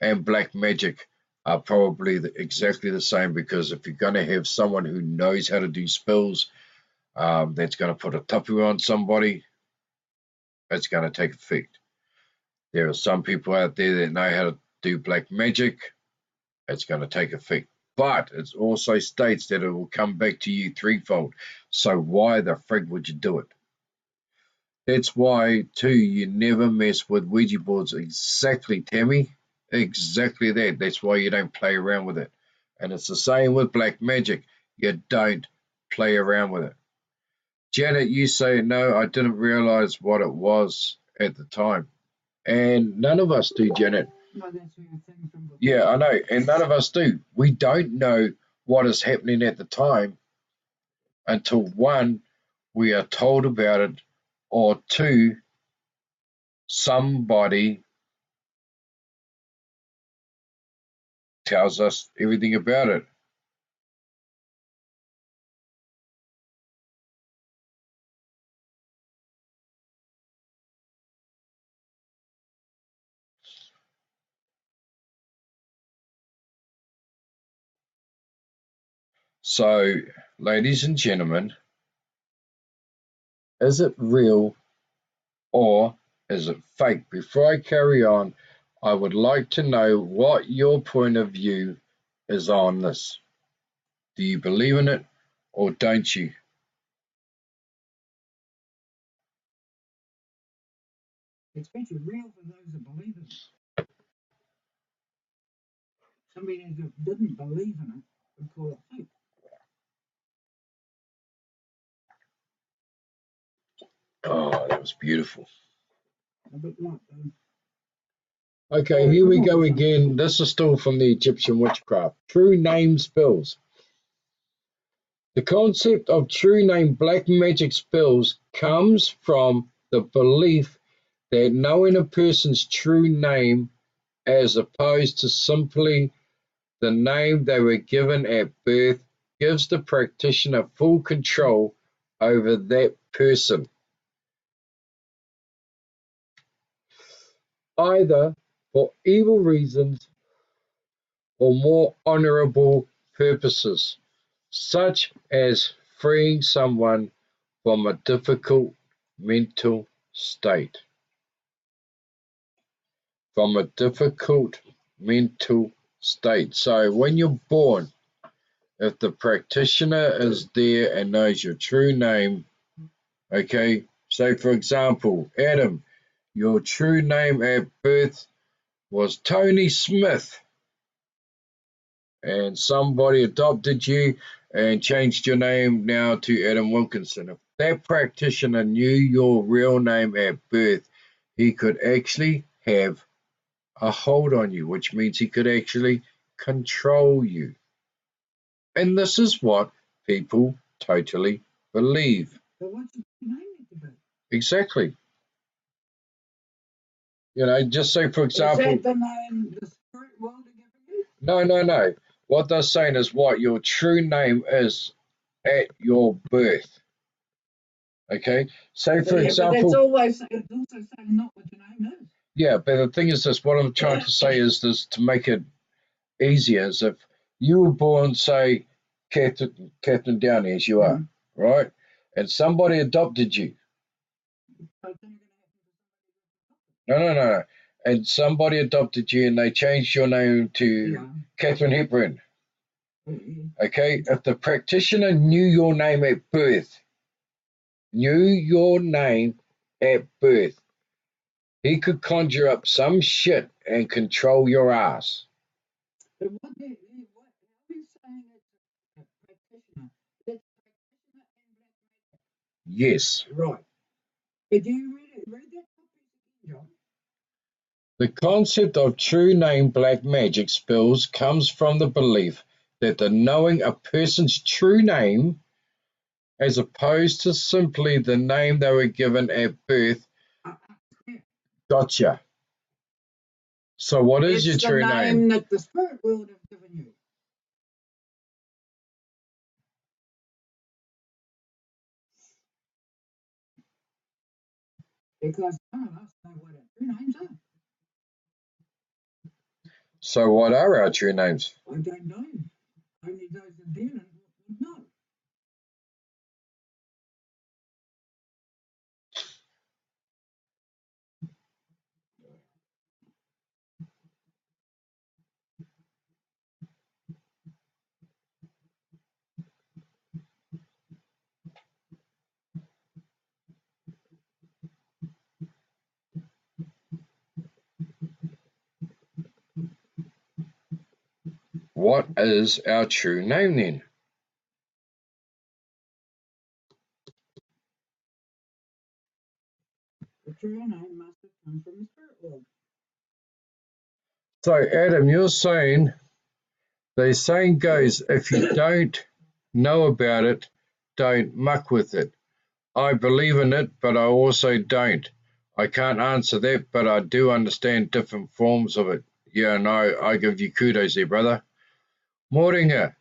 and black magic are probably exactly the same, because if you're going to have someone who knows how to do spells, that's going to put a tapu on somebody, it's going to take effect. There are some people out there that know how to do black magic, it's going to take effect. But it also states that it will come back to you threefold. So why the frig would you do it? That's why, too, you never mess with Ouija boards. Exactly, Tammy. Exactly that. That's why you don't play around with it. And it's the same with black magic. You don't play around with it. Janet, you say, no, I didn't realize what it was at the time. And none of us do, Janet. No, that's where you're thinking from before. Yeah, I know. And none of us do. We don't know what is happening at the time until, one, we are told about it, or two, somebody tells us everything about it. So, ladies and gentlemen, is it real or is it fake? Before I carry on, I would like to know what your point of view is on this. Do you believe in it or don't you? It's actually real for those that believe in it. Somebody that didn't believe in it would call it fake. Oh, that was beautiful. A bit like Okay, here we go again. This is still from the Egyptian witchcraft. True name spells. The concept of true name black magic spells comes from the belief that knowing a person's true name, as opposed to simply the name they were given at birth, gives the practitioner full control over that person, either for evil reasons or more honorable purposes, such as freeing someone from a difficult mental state. From a difficult mental state. So when you're born, if the practitioner is there and knows your true name, okay, say for example, Adam, your true name at birth was Tony Smith, and somebody adopted you and changed your name now to Adam Wilkinson. If that practitioner knew your real name at birth, he could actually have a hold on you, which means he could actually control you. And this is what people totally believe. But what's your name need to be? Exactly. Just say for example. Is that the name the spirit world are giving you? No. What they're saying is what your true name is at your birth. Okay? Say for example. But it's also saying not what your name is. Yeah, but the thing is this, what I'm trying to say is this, to make it easier is if you were born, say, Catherine Downey, as you are, right? And somebody adopted you. No. And somebody adopted you and they changed your name to Catherine Hepburn. Okay? If the practitioner knew your name at birth, he could conjure up some shit and control your ass. But what are you saying it's a practitioner? That's practitioner and black magic. Yes. Right. Did you read that again, John? The concept of true name black magic spells comes from the belief that the knowing a person's true name, as opposed to simply the name they were given at birth. Gotcha. So what is your true name? It's the name that the spirit world have given you. Because none of us know what our true names are. So what are our true names? I don't know. Only those that deal in would know. What is our true name then? The true name must have come from the spirit world. So Adam, you're saying, the saying goes, if you don't know about it, don't muck with it. I believe in it, but I also don't. I can't answer that, but I do understand different forms of it. Yeah, no, I give you kudos there, brother. Moringa,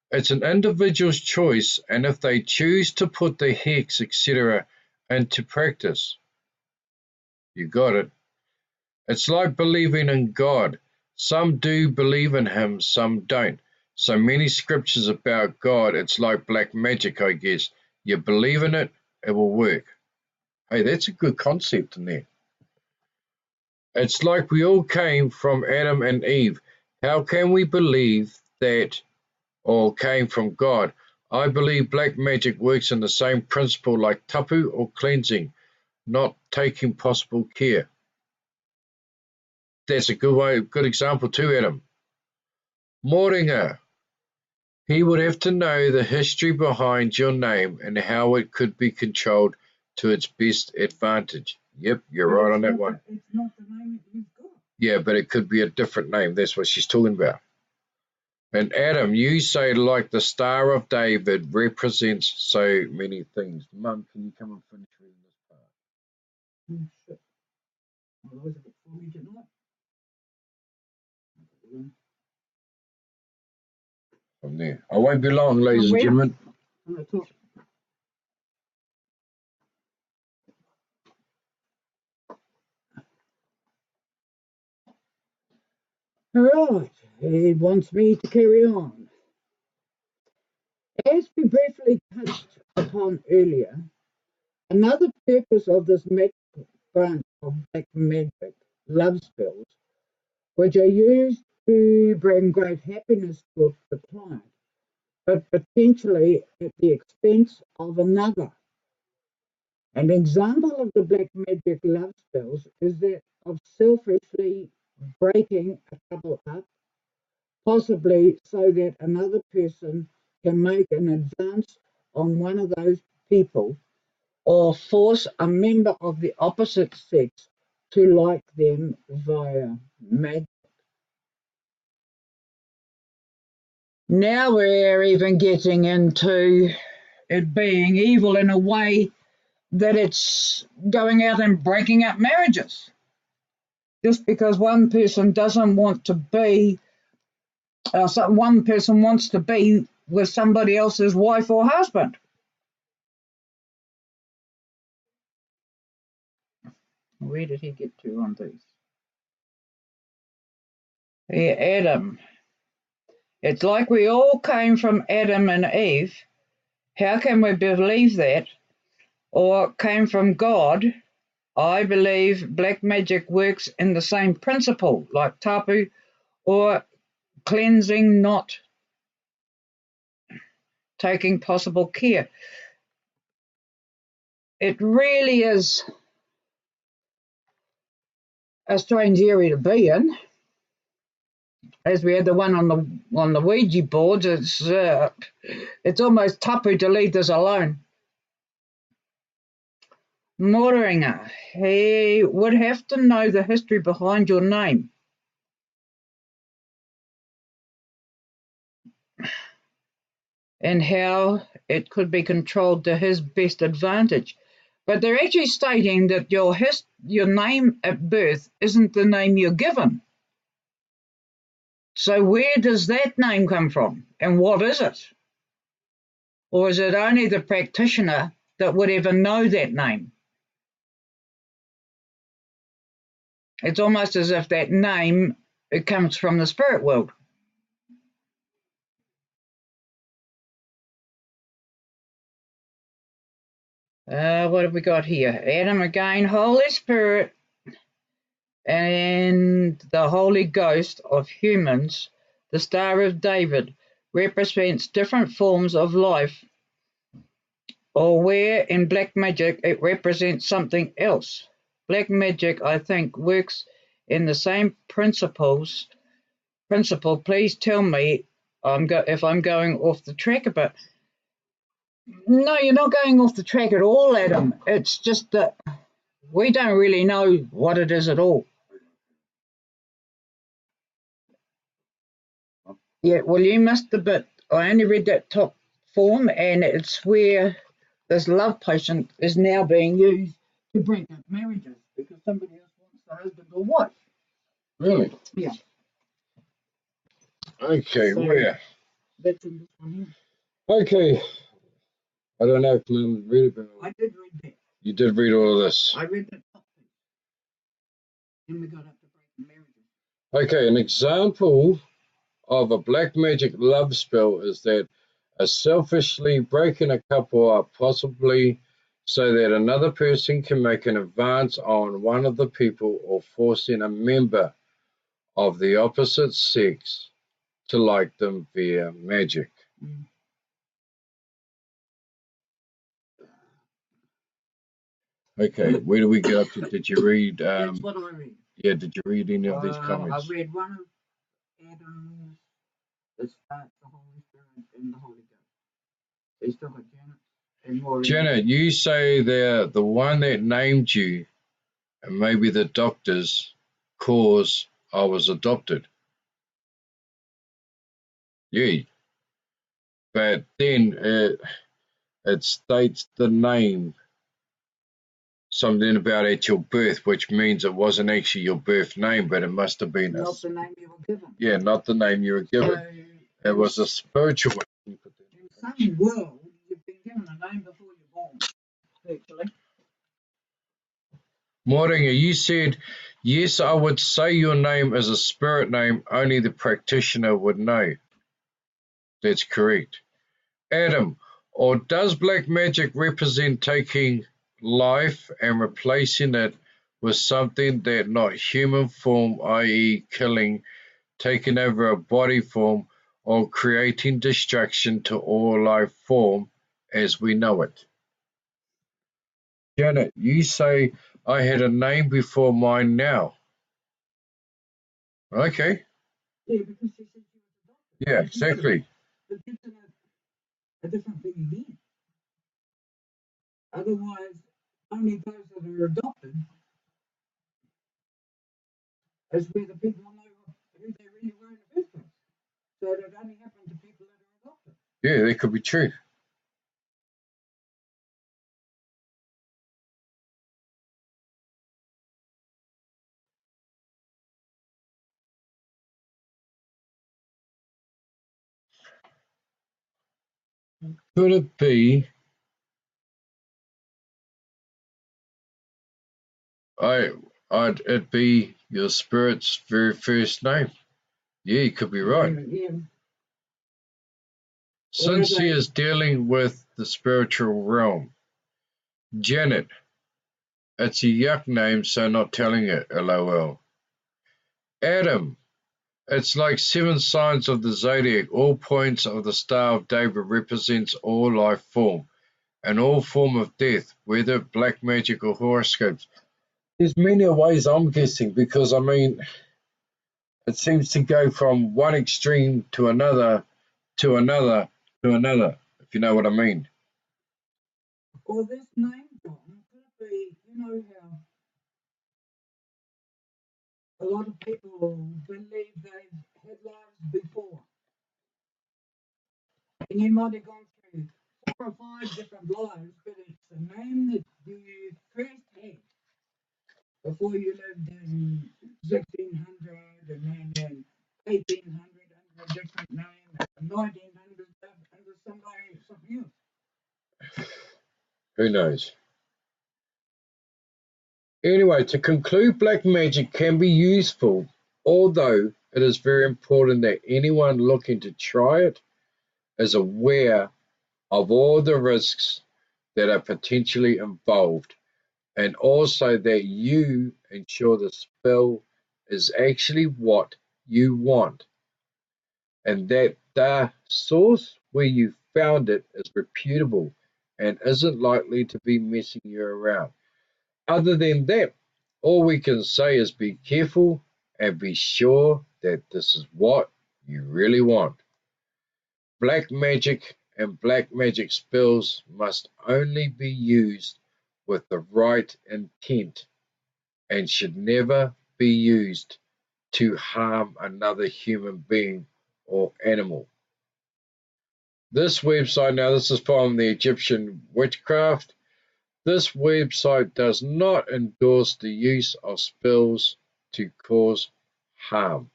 it's an individual's choice, and if they choose to put the hex, etc., into practice, you got it. It's like believing in God. Some do believe in him, some don't. So many scriptures about God, it's like black magic, I guess. You believe in it, it will work. Hey, that's a good concept in there. It's like we all came from Adam and Eve. How can we believe that all came from God? I believe black magic works in the same principle like tapu or cleansing, not taking possible care. That's a good example too, Adam. Moringa, he would have to know the history behind your name and how it could be controlled to its best advantage. Yep, you're right on that one. It's not the name that you've got. Yeah, but it could be a different name. That's what she's talking about. And Adam, you say like the Star of David represents so many things. Mum, can you come and finish reading this part? Shit. Well, that was a bit for me tonight. From there. I won't be long, ladies and gentlemen. I'm going to talk. Right, he wants me to carry on. As we briefly touched upon earlier, another purpose of this branch of black magic, love spells, which are used to bring great happiness to the client, but potentially at the expense of another. An example of the black magic love spells is that of selfishly breaking a couple up, possibly so that another person can make an advance on one of those people or force a member of the opposite sex to like them via magic. Now we're even getting into it being evil in a way that it's going out and breaking up marriages. Just because one person doesn't want to be, one person wants to be with somebody else's wife or husband. Where did he get to on these? Yeah, Adam. It's like we all came from Adam and Eve. How can we believe that? Or came from God? I believe black magic works in the same principle, like tapu or cleansing, not taking possible care. It really is a strange area to be in. As we had the one on the Ouija boards, it's almost tapu to leave this alone. Moringa, he would have to know the history behind your name. And how it could be controlled to his best advantage. But they're actually stating that your name at birth isn't the name you're given. So where does that name come from? And what is it? Or is it only the practitioner that would ever know that name? It's almost as if that name, it comes from the spirit world. What have we got here? Adam again, Holy Spirit, and the Holy Ghost of humans, the Star of David, represents different forms of life, or where in black magic it represents something else. Black magic, I think, works in the same principle. Please tell me if I'm going off the track a bit. No, you're not going off the track at all, Adam. It's just that we don't really know what it is at all. Yeah, well, you missed the bit. I only read that top form, and it's where this love potion is now being used to break up marriages because somebody else wants the husband or wife. Really? Yeah. Okay, So, where? that's in this one here. Okay. I don't know if Mum read it, but I did read that. you did read all of this. I read the top thing. Then we got up to breaking marriages. Okay, an example of a black magic love spell is that a selfishly breaking a couple up, possibly so that another person can make an advance on one of the people, or forcing a member of the opposite sex to like them via magic. Mm. Okay, where do we get up to? Did you read? That's what I read. Yeah, did you read any of these comments? I read one of Adam's, that starts the Holy Spirit and the Holy Ghost. They still got Janet and Maureen. Janet, you say they're the one that named you, and maybe the doctors, cause I was adopted. Yeah, but then it states the name, something about at your birth, which means it wasn't actually your birth name, but it must have been not the name you were given. Yeah, not the name you were given. It was a spiritual one. In some world, you've been given a name before you're born, virtually. Moringa, you said, yes, I would say your name is a spirit name, only the practitioner would know. That's correct. Adam, or does black magic represent taking life and replacing it with something that not human form, i.e. killing, taking over a body form, or creating destruction to all life form as we know it? Janet, you say I had a name before mine now. Okay. Yeah, because she said she was adopted. Yeah, exactly. But that's a different thing again. Otherwise, only those that are adopted is where the people know who they really were in the first place. So it only happened to people that are adopted. Yeah, that could be true. Could it be it'd be your spirit's very first name? Yeah, you could be right. Yeah. Or are Since she they? is dealing with the spiritual realm. Janet, it's a yuck name, so not telling it, lol. Adam, it's like 7 signs of the zodiac. All points of the Star of David represents all life form and all form of death, whether black magic or horoscopes. There's many ways I'm guessing because I mean it seems to go from one extreme to another to another to another, if you know what I mean. Or this name, John, could it be, you know how a lot of people believe they've had lives before, and you might have gone through 4 or 5 different lives, but it's the name that you first had before you lived in 1600 and then in 1800 under a different name, and 1900 under something else. Who knows? Anyway, to conclude, black magic can be useful, although it is very important that anyone looking to try it is aware of all the risks that are potentially involved, and also that you ensure the spell is actually what you want, and that the source where you found it is reputable and isn't likely to be messing you around. Other than that, all we can say is be careful and be sure that this is what you really want. Black magic and black magic spells must only be used with the right intent and should never be used to harm another human being or animal. This website, now this is from the Egyptian Witchcraft. This website does not endorse the use of spells to cause harm.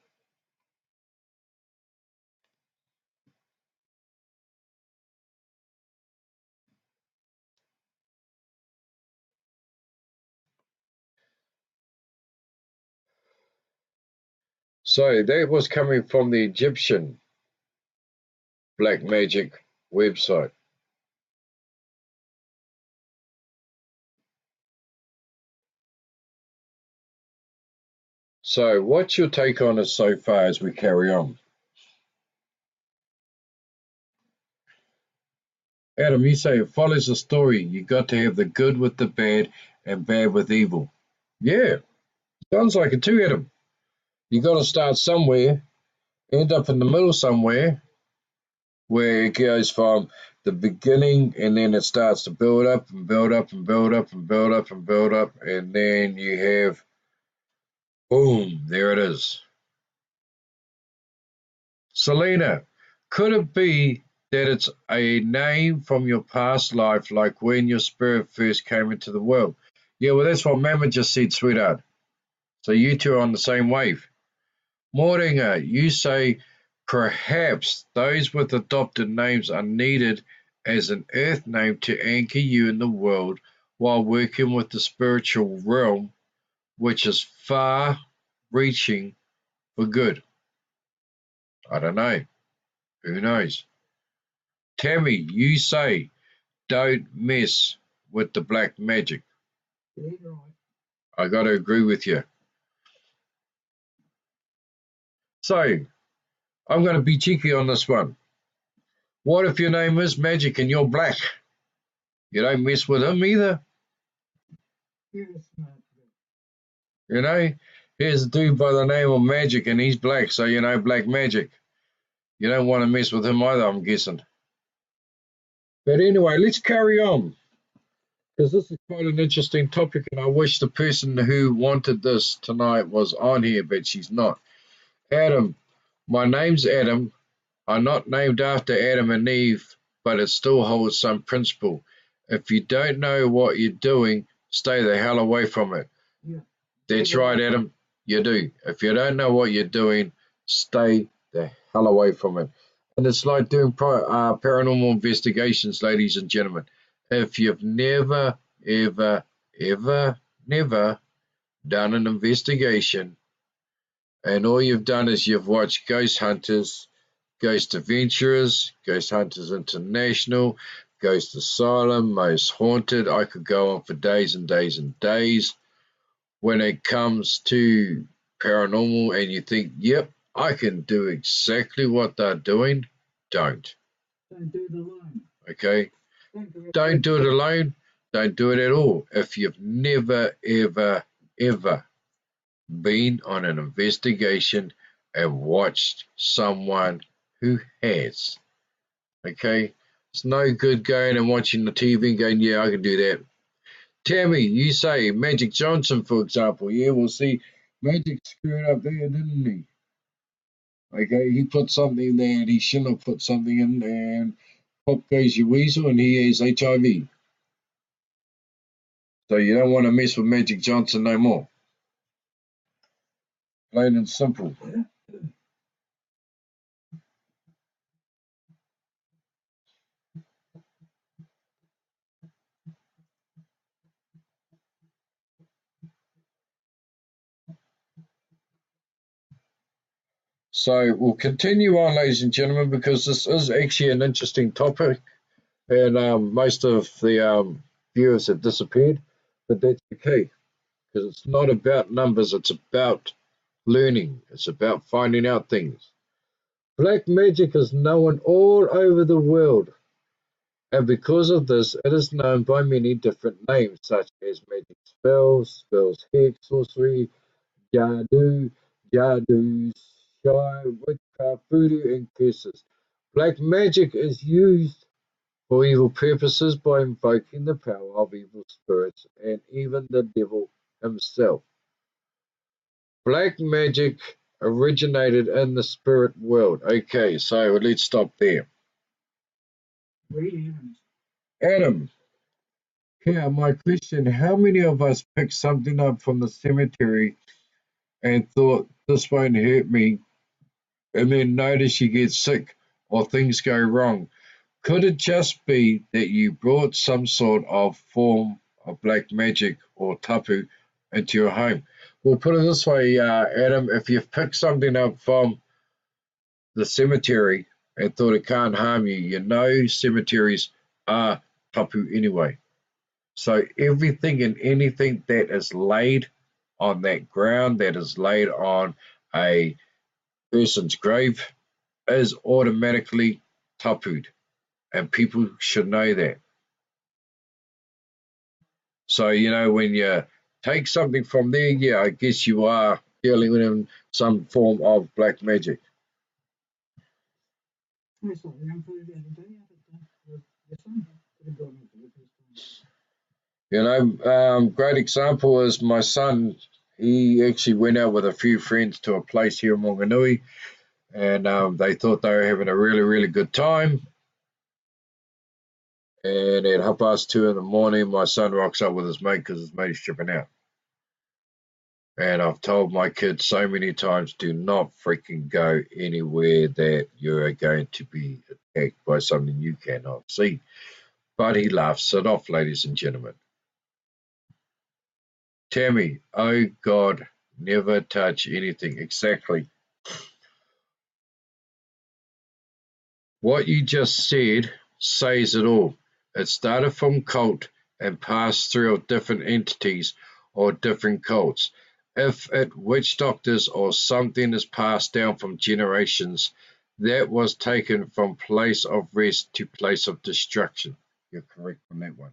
So that was coming from the Egyptian black magic website. So what's your take on it so far as we carry on? Adam, you say it follows the story. You got to have the good with the bad and bad with evil. Yeah, sounds like it too, Adam. You got to start somewhere, end up in the middle somewhere, where it goes from the beginning and then it starts to build up and build up and build up and build up and build up, and then you have boom, there it is. Selena, could it be that it's a name from your past life, like when your spirit first came into the world? Yeah, well, that's what Mama just said, sweetheart. So you two are on the same wave. Moringa, you say perhaps those with adopted names are needed as an earth name to anchor you in the world while working with the spiritual realm, which is far reaching for good. I don't know. Who knows? Tammy, you say don't mess with the black magic. I got to agree with you. So I'm going to be cheeky on this one. What if your name is Magic and you're black? You don't mess with him either. You know, here's a dude by the name of Magic and he's black, so you know, black magic. You don't want to mess with him either, I'm guessing. But anyway, let's carry on, because this is quite an interesting topic, and I wish the person who wanted this tonight was on here, but she's not. Adam, my name's Adam. I'm not named after Adam and Eve, but it still holds some principle. If you don't know what you're doing, stay the hell away from it. Yeah. That's right, Adam. You do. If you don't know what you're doing, stay the hell away from it. And it's like doing paranormal investigations, ladies and gentlemen. If you've never, ever, ever, never done an investigation, and all you've done is you've watched Ghost Hunters, Ghost Adventurers, Ghost Hunters International, Ghost Asylum, Most Haunted. I could go on for days and days and days. When it comes to paranormal and you think, yep, I can do exactly what they're doing, don't. Don't do it alone. Okay? Don't do it alone. Don't do it at all. If you've never, ever, ever been on an investigation and watched someone who has. Okay? It's no good going and watching the TV and going, yeah, I can do that. Tammy, you say Magic Johnson, for example. Yeah, we'll see. Magic screwed up there, didn't he? Okay, he put something there and he shouldn't have put something in, and pop goes your weasel, and he has HIV. So you don't want to mess with Magic Johnson no more. Plain and simple. So we'll continue on, ladies and gentlemen, because this is actually an interesting topic, and most of the viewers have disappeared, but that's okay, because it's not about numbers, it's about learning, it's about finding out things. Black magic is known all over the world, and because of this, it is known by many different names, such as magic spells, spells hex, sorcery, jadoo, jadoos, shy, witchcraft, voodoo, and curses. Black magic is used for evil purposes by invoking the power of evil spirits and even the devil himself. Black magic originated in the spirit world. Okay, so let's stop there. Adam, here my question: how many of us picked something up from the cemetery and thought this won't hurt me, and then notice you get sick or things go wrong? Could it just be that you brought some sort of form of black magic or tapu into your home? We'll put it this way, Adam, if you've picked something up from the cemetery and thought it can't harm you, you know cemeteries are tapu anyway. So everything and anything that is laid on that ground, that is laid on a person's grave, is automatically tapu'd, and people should know that. So, you know, when you take something from there, yeah, I guess you are dealing with some form of black magic. You know, great example is my son. He actually went out with a few friends to a place here in Wanganui, and they thought they were having a really, really good time. And at 2:30 in the morning, my son rocks up with his mate because his mate is tripping out. And I've told my kids so many times, do not freaking go anywhere that you are going to be attacked by something you cannot see. But he laughs it off, ladies and gentlemen. Tammy, oh God, never touch anything. Exactly. What you just said says it all. It started from cult and passed through different entities or different cults. If it witch doctors or something is passed down from generations, that was taken from place of rest to place of destruction. You're correct on that one.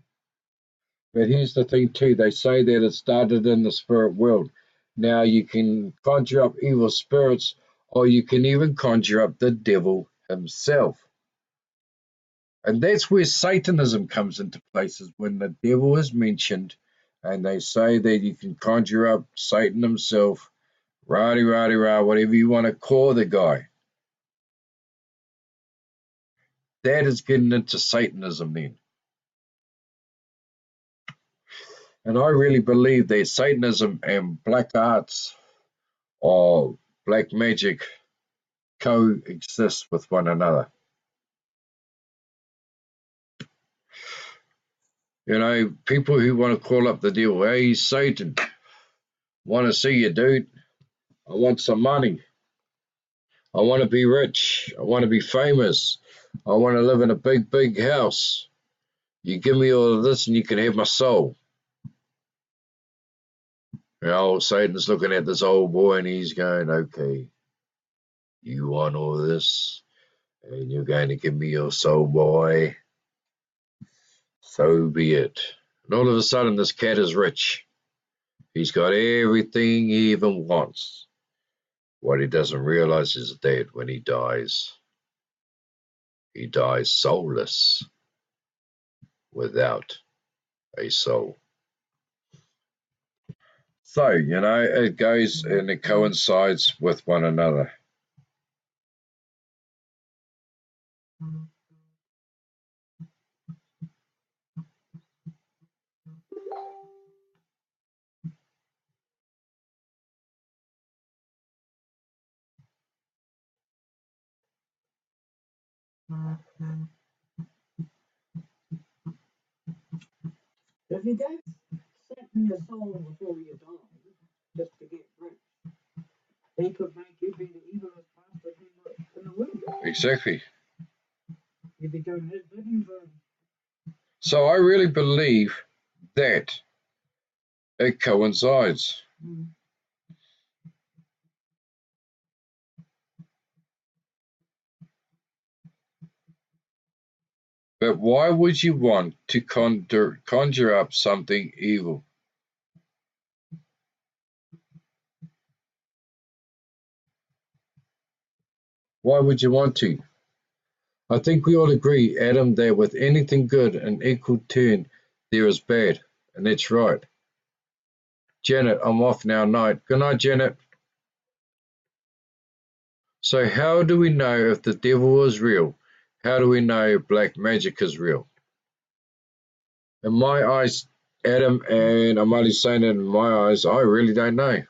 But here's the thing too, they say that it started in the spirit world. Now you can conjure up evil spirits, or you can even conjure up the devil himself. And that's where Satanism comes into places, when the devil is mentioned and they say that you can conjure up Satan himself, rah-de-rah-de-rah, whatever you want to call the guy. That is getting into Satanism then. And I really believe that Satanism and black arts or black magic coexist with one another. You know, people who want to call up the devil, hey, Satan, want to see you, dude. I want some money. I want to be rich. I want to be famous. I want to live in a big, big house. You give me all of this and you can have my soul. And old Satan's looking at this old boy and he's going, okay, you want all this and you're going to give me your soul, boy. So be it. And all of a sudden, this cat is rich. He's got everything he even wants. What he doesn't realize is that when he dies soulless, without a soul. So, it goes and it coincides with one another. If you don't set in your soul before you die, just to get rich, they could make you be the evilest bastard in the world. Exactly. You'd be doing his bidding for him. So I really believe that it coincides. But why would you want to conjure up something evil? Why would you want to? I think we all agree, Adam, that with anything good an equal turn, there is bad, and that's right. Janet, I'm off now, night. Good night, Janet. So how do we know if the devil is real? How do we know black magic is real? In my eyes, Adam, and I'm only saying it in my eyes, I really don't know.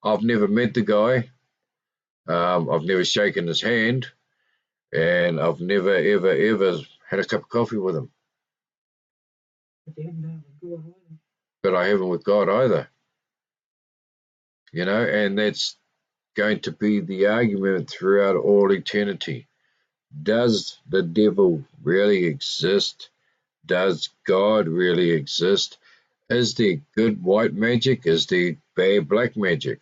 I've never met the guy. I've never shaken his hand. And I've never, ever, ever had a cup of coffee with him. But I haven't with God either. And that's going to be the argument throughout all eternity. Does the devil really exist? Does God really exist? Is there good white magic? Is there bad black magic?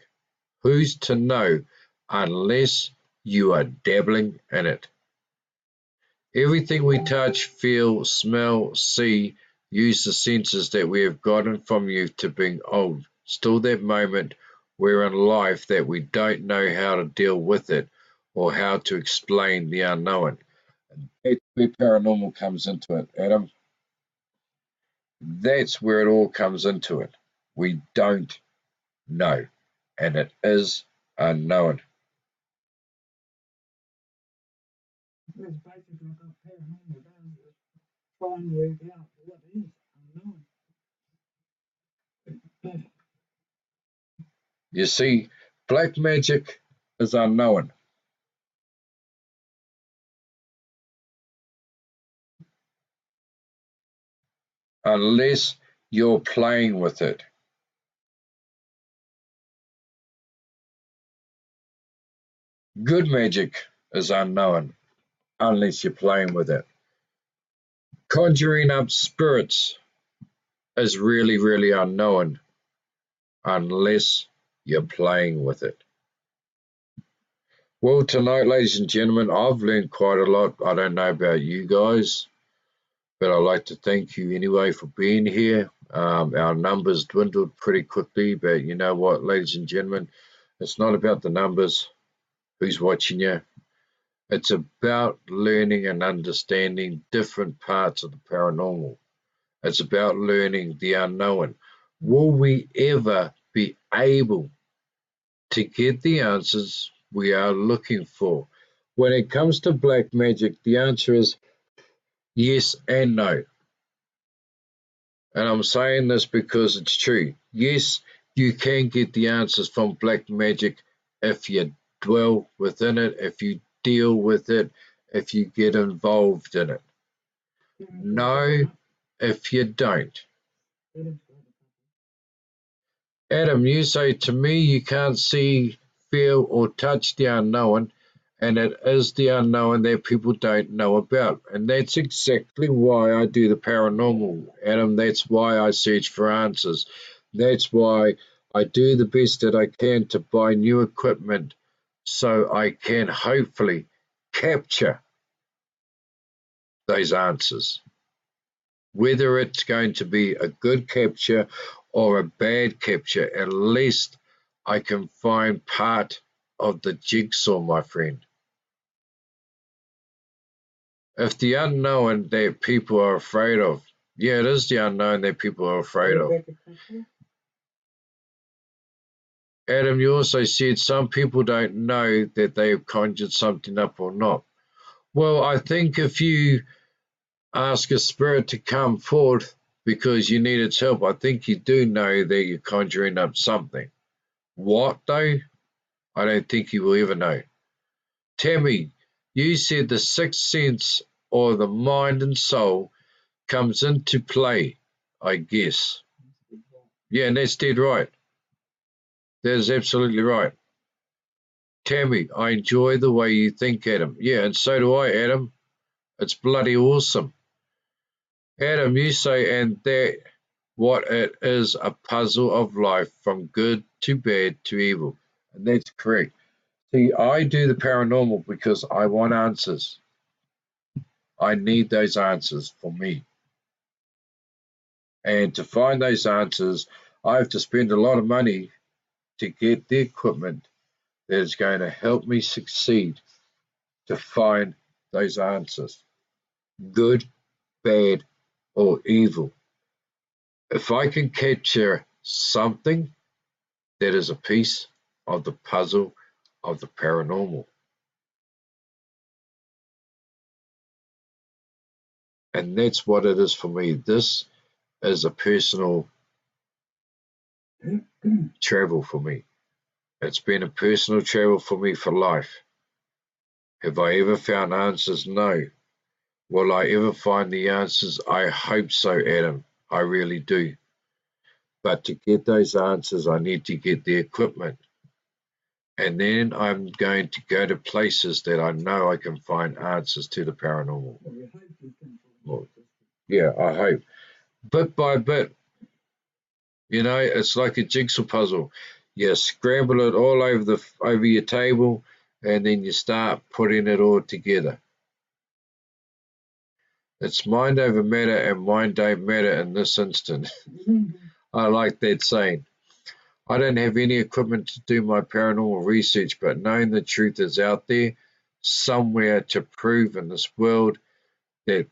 Who's to know unless you are dabbling in it? Everything we touch, feel, smell, see, use the senses that we have gotten from youth to being old. Still that moment where in life that we don't know how to deal with it or how to explain the unknown. That's where paranormal comes into it, Adam. That's where it all comes into it. We don't know, and it is unknown. That's basically what paranormal does, is try and work out what is unknown. You see, black magic is unknown. Unless you're playing with it. Good magic is unknown unless you're playing with it. Conjuring up spirits is really, really unknown unless you're playing with it. Well, tonight, ladies and gentlemen, I've learned quite a lot. I don't know about you guys, but I'd like to thank you anyway for being here. Our numbers dwindled pretty quickly, but you know what, ladies and gentlemen, it's not about the numbers, who's watching you. It's about learning and understanding different parts of the paranormal. It's about learning the unknown. Will we ever be able to get the answers we are looking for? When it comes to black magic, the answer is yes and no. And I'm saying this because it's true. Yes, you can get the answers from black magic if you dwell within it, if you deal with it, if you get involved in it. No, if you don't. Adam, you say to me you can't see feel or touch the unknown, and it is the unknown that people don't know about. And that's exactly why I do the paranormal, Adam. That's why I search for answers. That's why I do the best that I can to buy new equipment so I can hopefully capture those answers. Whether it's going to be a good capture or a bad capture, at least I can find part of the jigsaw, my friend. If the unknown that people are afraid of, yeah, it is the unknown that people are afraid of. Adam, you also said some people don't know that they have conjured something up or not. Well, I think if you ask a spirit to come forth because you need its help, I think you do know that you're conjuring up something. What, though? I don't think you will ever know. Tammy, you said the sixth sense or the mind and soul comes into play, I guess. Yeah, and that's dead right. That is absolutely right. Tammy, I enjoy the way you think, Adam. Yeah, and so do I, Adam. It's bloody awesome. Adam, you say, and that what it is, a puzzle of life from good to bad to evil. And that's correct. See, I do the paranormal because I want answers. I need those answers for me. And to find those answers, I have to spend a lot of money to get the equipment that is going to help me succeed to find those answers. Good, bad, or evil. If I can capture something, that is a piece of the puzzle of the paranormal. And that's what it is for me. This is a personal travel for me. It's been a personal travel for me for life. Have I ever found answers? No. Will I ever find the answers? I hope so, Adam. I really do. But to get those answers, I need to get the equipment. And then I'm going to go to places that I know I can find answers to the paranormal. Well, yeah, I hope. Bit by bit, it's like a jigsaw puzzle. You scramble it all over your table, and then you start putting it all together. It's mind over matter, and mind don't matter in this instance. I like that saying. I don't have any equipment to do my paranormal research, but knowing the truth is out there somewhere to prove in this world that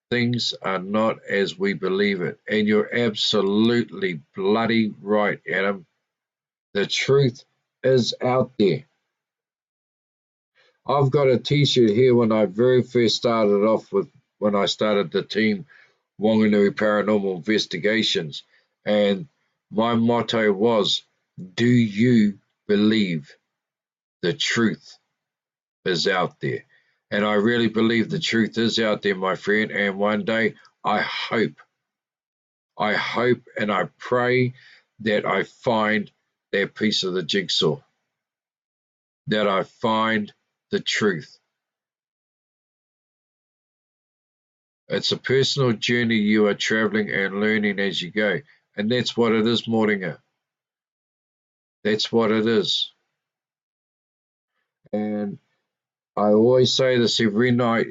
things are not as we believe it. And you're absolutely bloody right, Adam. The truth is out there. I've got a t-shirt here when I very first started off when I started the team Wanganui Paranormal Investigations, and my motto was, do you believe the truth is out there? And I really believe the truth is out there, my friend, and one day I hope and I pray that I find that piece of the jigsaw, that I find the truth. It's a personal journey you are traveling and learning as you go. And that's what it is, Mortinger. That's what it is. And I always say this every night,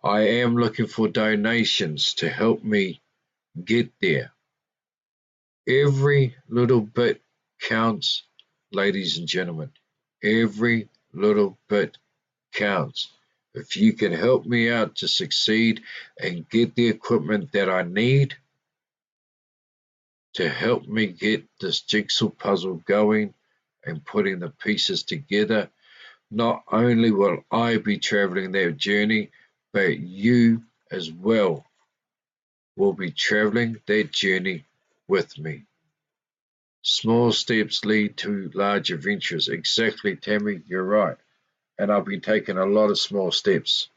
I am looking for donations to help me get there. Every little bit counts, ladies and gentlemen. Every little bit counts. If you can help me out to succeed and get the equipment that I need to help me get this jigsaw puzzle going and putting the pieces together, not only will I be traveling that journey, but you as well will be traveling that journey with me. Small steps lead to large adventures. Exactly, Tammy, you're right. And I've been taking a lot of small steps.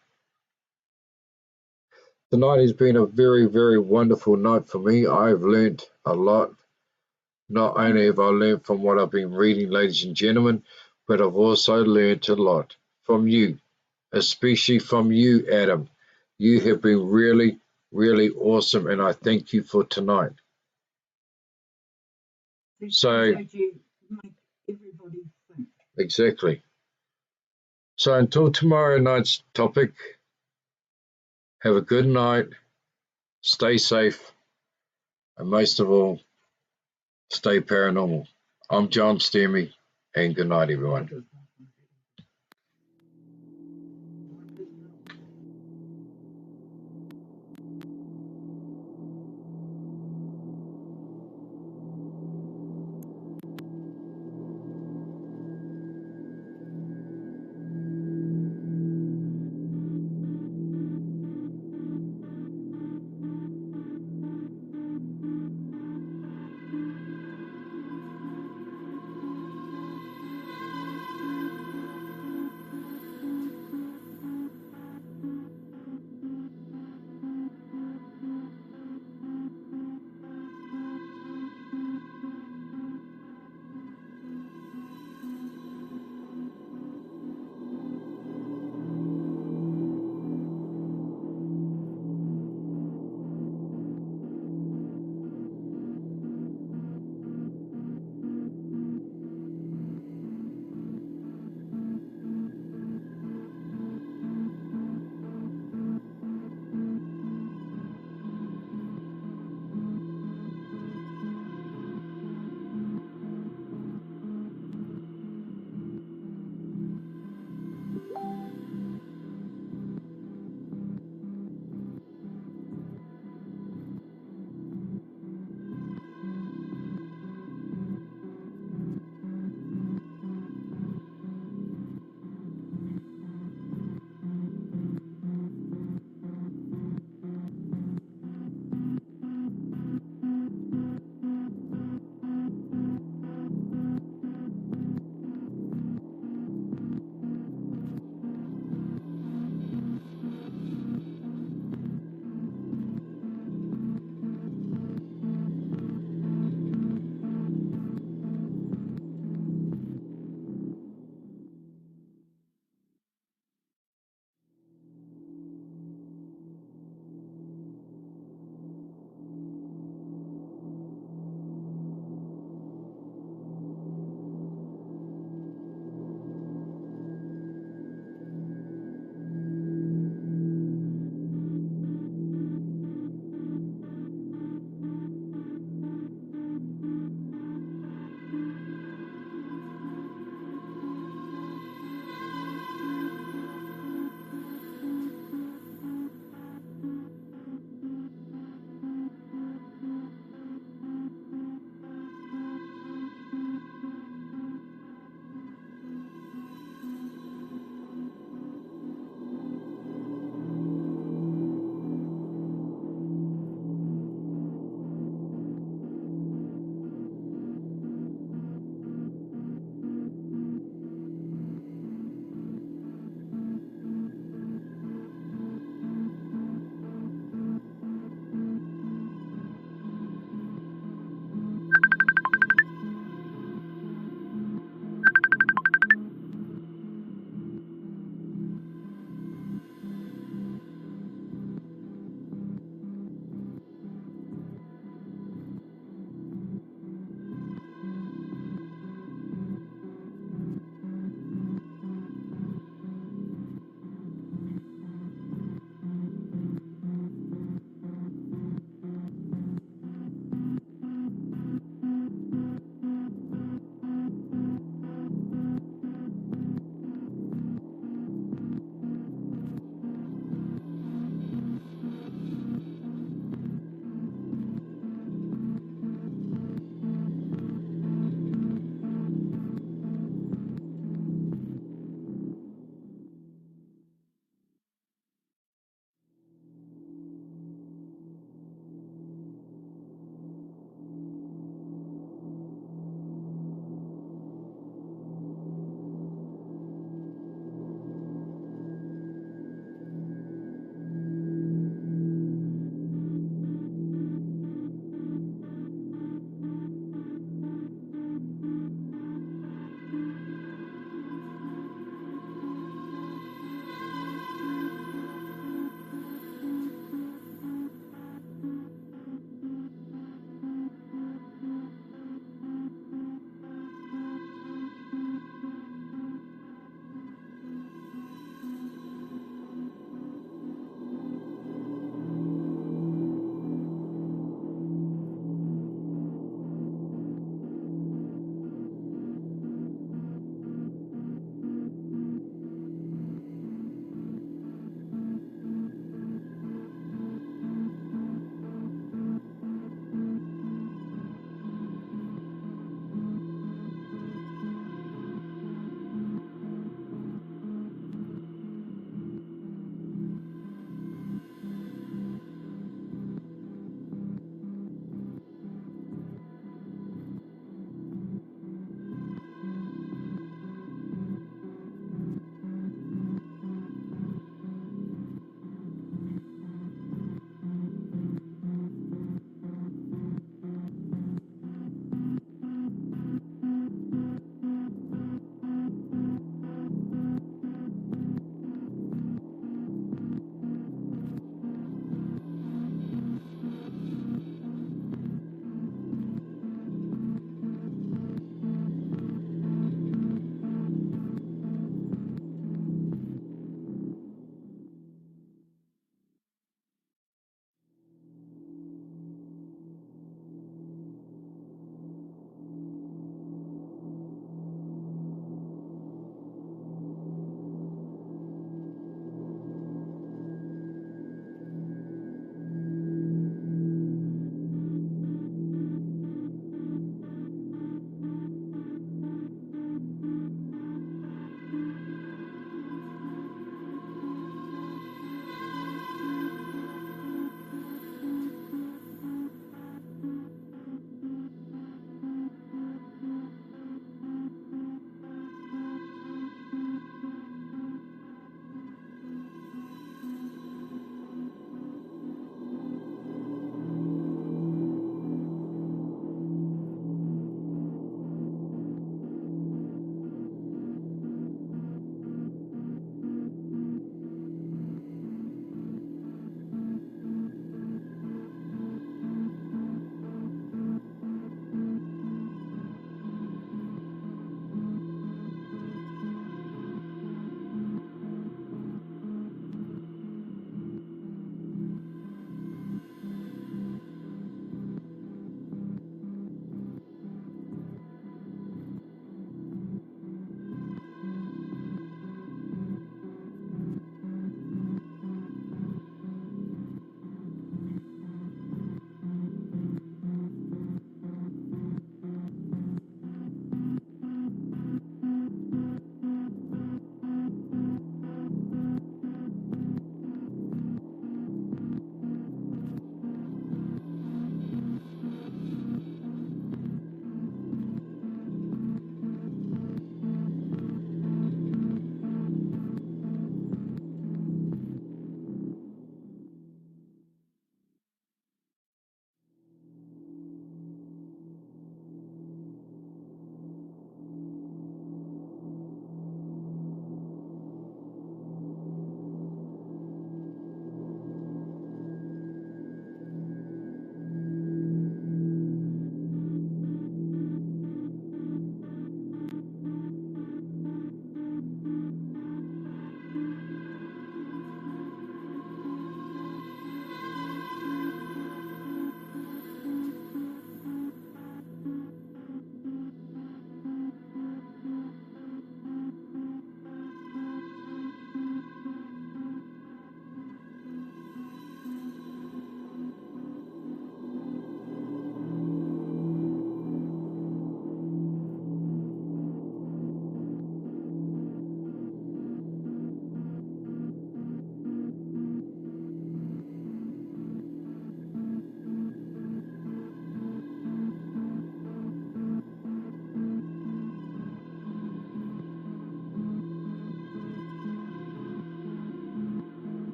Tonight has been a very, very wonderful night for me. I've learned a lot. Not only have I learned from what I've been reading, ladies and gentlemen, but I've also learned a lot from you, especially from you, Adam. You have been really, really awesome, and I thank you for tonight. So, you make everybody think. exactly. So until tomorrow night's topic, have a good night, stay safe, and most of all, stay paranormal. I'm John Stemmy, and good night, everyone.